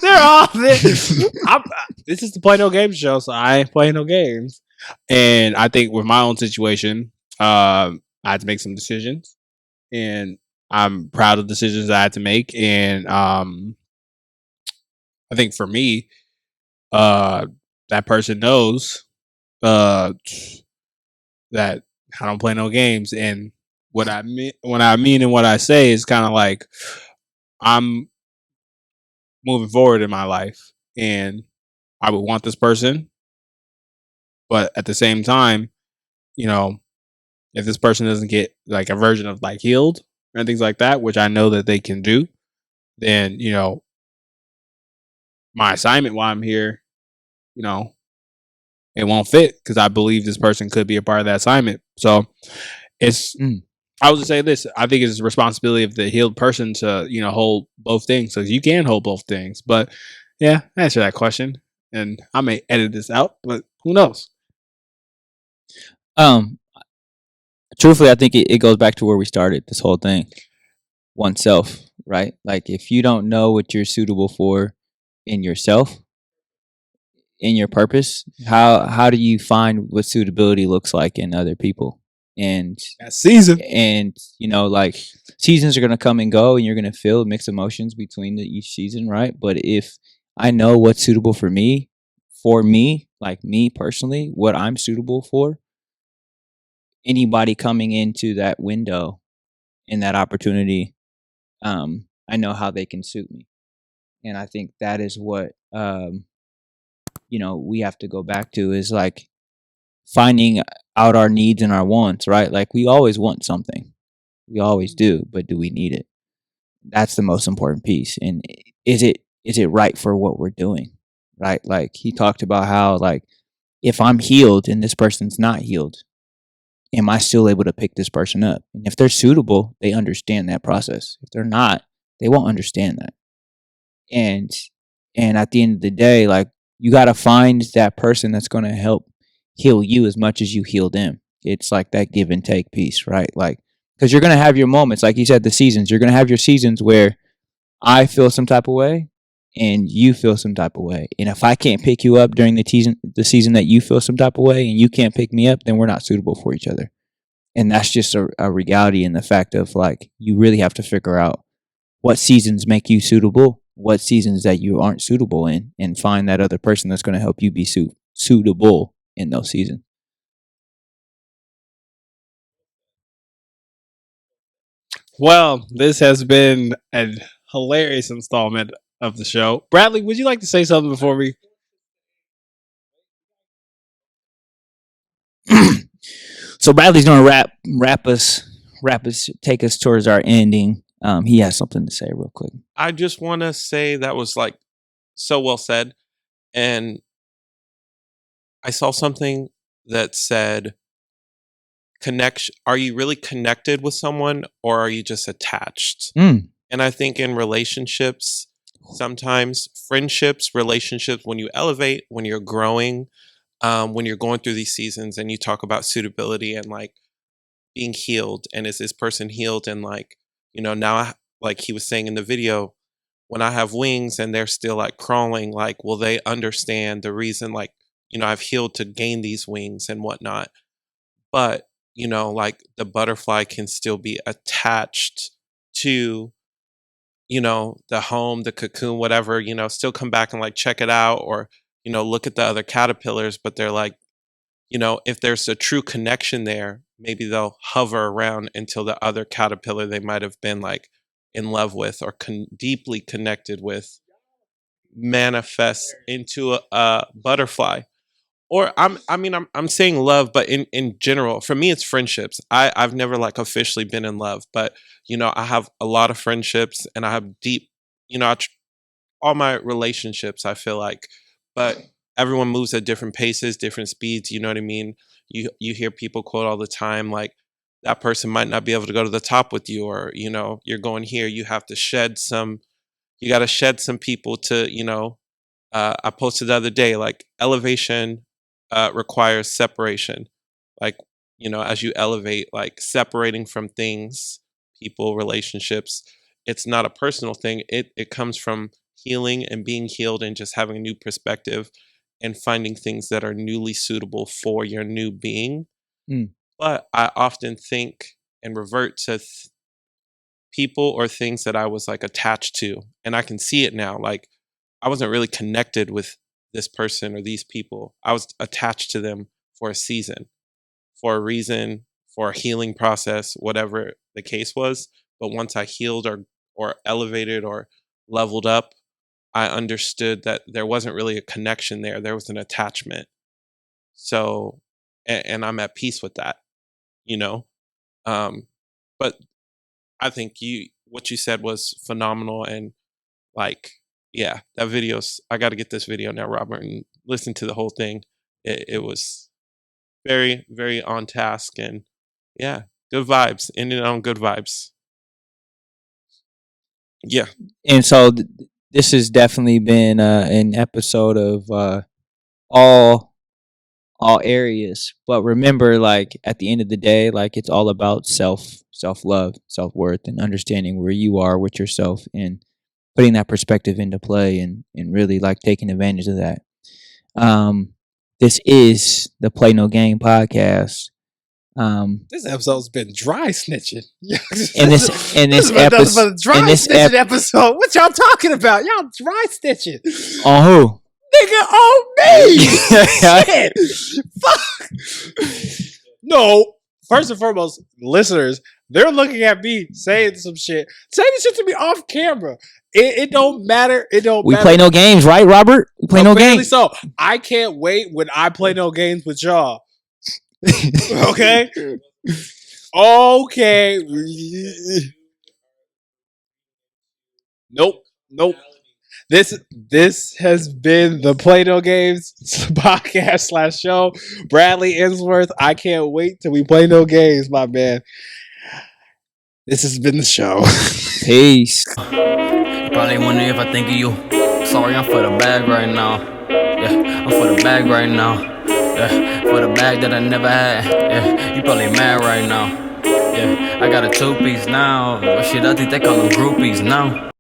B: they're all there. This is the Play No Games show, so I ain't playing no games. And I think with my own situation, I had to make some decisions, and I'm proud of the decisions I had to make. And I think for me, that person knows that I don't play no games. And what I mean and what I say is kind of like I'm moving forward in my life, and I would want this person, but at the same time, if this person doesn't get like a version of like healed and things like that, which I know that they can do, then my assignment while I'm here, it won't fit because I believe this person could be a part of that assignment. So it's I would just say this. I think it's the responsibility of the healed person to, hold both things. So you can hold both things. But yeah, answer that question. And I may edit this out, but who knows?
C: Truthfully, I think it goes back to where we started this whole thing. Oneself, right? Like if you don't know what you're suitable for in yourself, in your purpose, how do you find what suitability looks like in other people? And
B: that season,
C: and like seasons are gonna come and go, and you're gonna feel mixed emotions between each season, right? But if I know what's suitable for me, like me personally, what I'm suitable for, anybody coming into that window in that opportunity, I know how they can suit me. And I think that is what we have to go back to, is like finding out our needs and our wants, right? Like we always want something. We always do, but do we need it? That's the most important piece. And is it right for what we're doing? Right? Like he talked about how like if I'm healed and this person's not healed, am I still able to pick this person up? And if they're suitable, they understand that process. If they're not, they won't understand that. And at the end of the day, like, you got to find that person that's going to help heal you as much as you heal them. It's like that give and take piece, right? Like, because you're going to have your moments, like you said, the seasons. You're going to have your seasons where I feel some type of way and you feel some type of way. And if I can't pick you up during the season that you feel some type of way and you can't pick me up, then we're not suitable for each other. And that's just a reality in the fact of, like, you really have to figure out what seasons make you suitable, what seasons that you aren't suitable in, and find that other person that's going to help you be suitable in those seasons.
B: Well, this has been a hilarious installment of the show. Bradley, would you like to say something before we?
C: So Bradley's going to wrap us, take us towards our ending. He has something to say real quick.
E: I just want to say that was like so well said. And I saw something that said, are you really connected with someone or are you just attached?
C: Mm.
E: And I think in relationships, sometimes friendships, relationships, when you elevate, when you're growing, when you're going through these seasons and you talk about suitability and like being healed, and is this person healed? And like, now like he was saying in the video, when I have wings and they're still like crawling, like, will they understand the reason, like, I've healed to gain these wings and whatnot. But, like the butterfly can still be attached to, the home, the cocoon, whatever, still come back and like check it out or, look at the other caterpillars, but they're like, if there's a true connection there, maybe they'll hover around until the other caterpillar they might have been like in love with or deeply connected with manifests into a butterfly. Or I'm saying love, but in general, for me, it's friendships. I've never like officially been in love, but I have a lot of friendships and I have deep, all my relationships, I feel like, but everyone moves at different paces, different speeds. You know what I mean? You hear people quote all the time, like, that person might not be able to go to the top with you, or, you're going here. You have to you got to shed some people to, I posted the other day, like, elevation requires separation. Like, as you elevate, like separating from things, people, relationships, it's not a personal thing. It comes from healing and being healed and just having a new perspective and finding things that are newly suitable for your new being.
C: Mm.
E: But I often think and revert to people or things that I was like attached to. And I can see it now. Like, I wasn't really connected with this person or these people. I was attached to them for a season, for a reason, for a healing process, whatever the case was. But once I healed or elevated or leveled up, I understood that there wasn't really a connection there. There was an attachment. So, and I'm at peace with that, But I think what you said was phenomenal. And like, yeah, that video's, I got to get this video now, Robert, and listen to the whole thing. It was very, very on task, and yeah, good vibes, ending on good vibes. Yeah.
C: And so this has definitely been an episode of all areas. But remember, like, at the end of the day, like, it's all about self-love, self-worth, and understanding where you are with yourself and putting that perspective into play and really like taking advantage of that. This is the Play No Game podcast.
B: This episode's been dry snitching.
C: in this
B: episode, what y'all talking about? Y'all dry snitching
C: on who?
B: Nigga, on me. Shit. Fuck. No. First and foremost, listeners, they're looking at me saying some shit. Say this shit to me off camera. It don't matter. It don't
C: we
B: matter.
C: Play no games, right, Robert? We play no games.
B: So I can't wait when I play no games with y'all. Okay? Okay. Nope. This has been the Play No Games podcast / show. Bradley Insworth, I can't wait till we play no games, my man. This has been the show.
C: Peace.
A: Probably wondering if I think of you. Sorry, I'm for the bag right now. Yeah, I'm for the bag right now. Yeah, for the bag that I never had. Yeah, you probably mad right now. Yeah, I got a 2-piece now. But shit, I think they call them groupies now.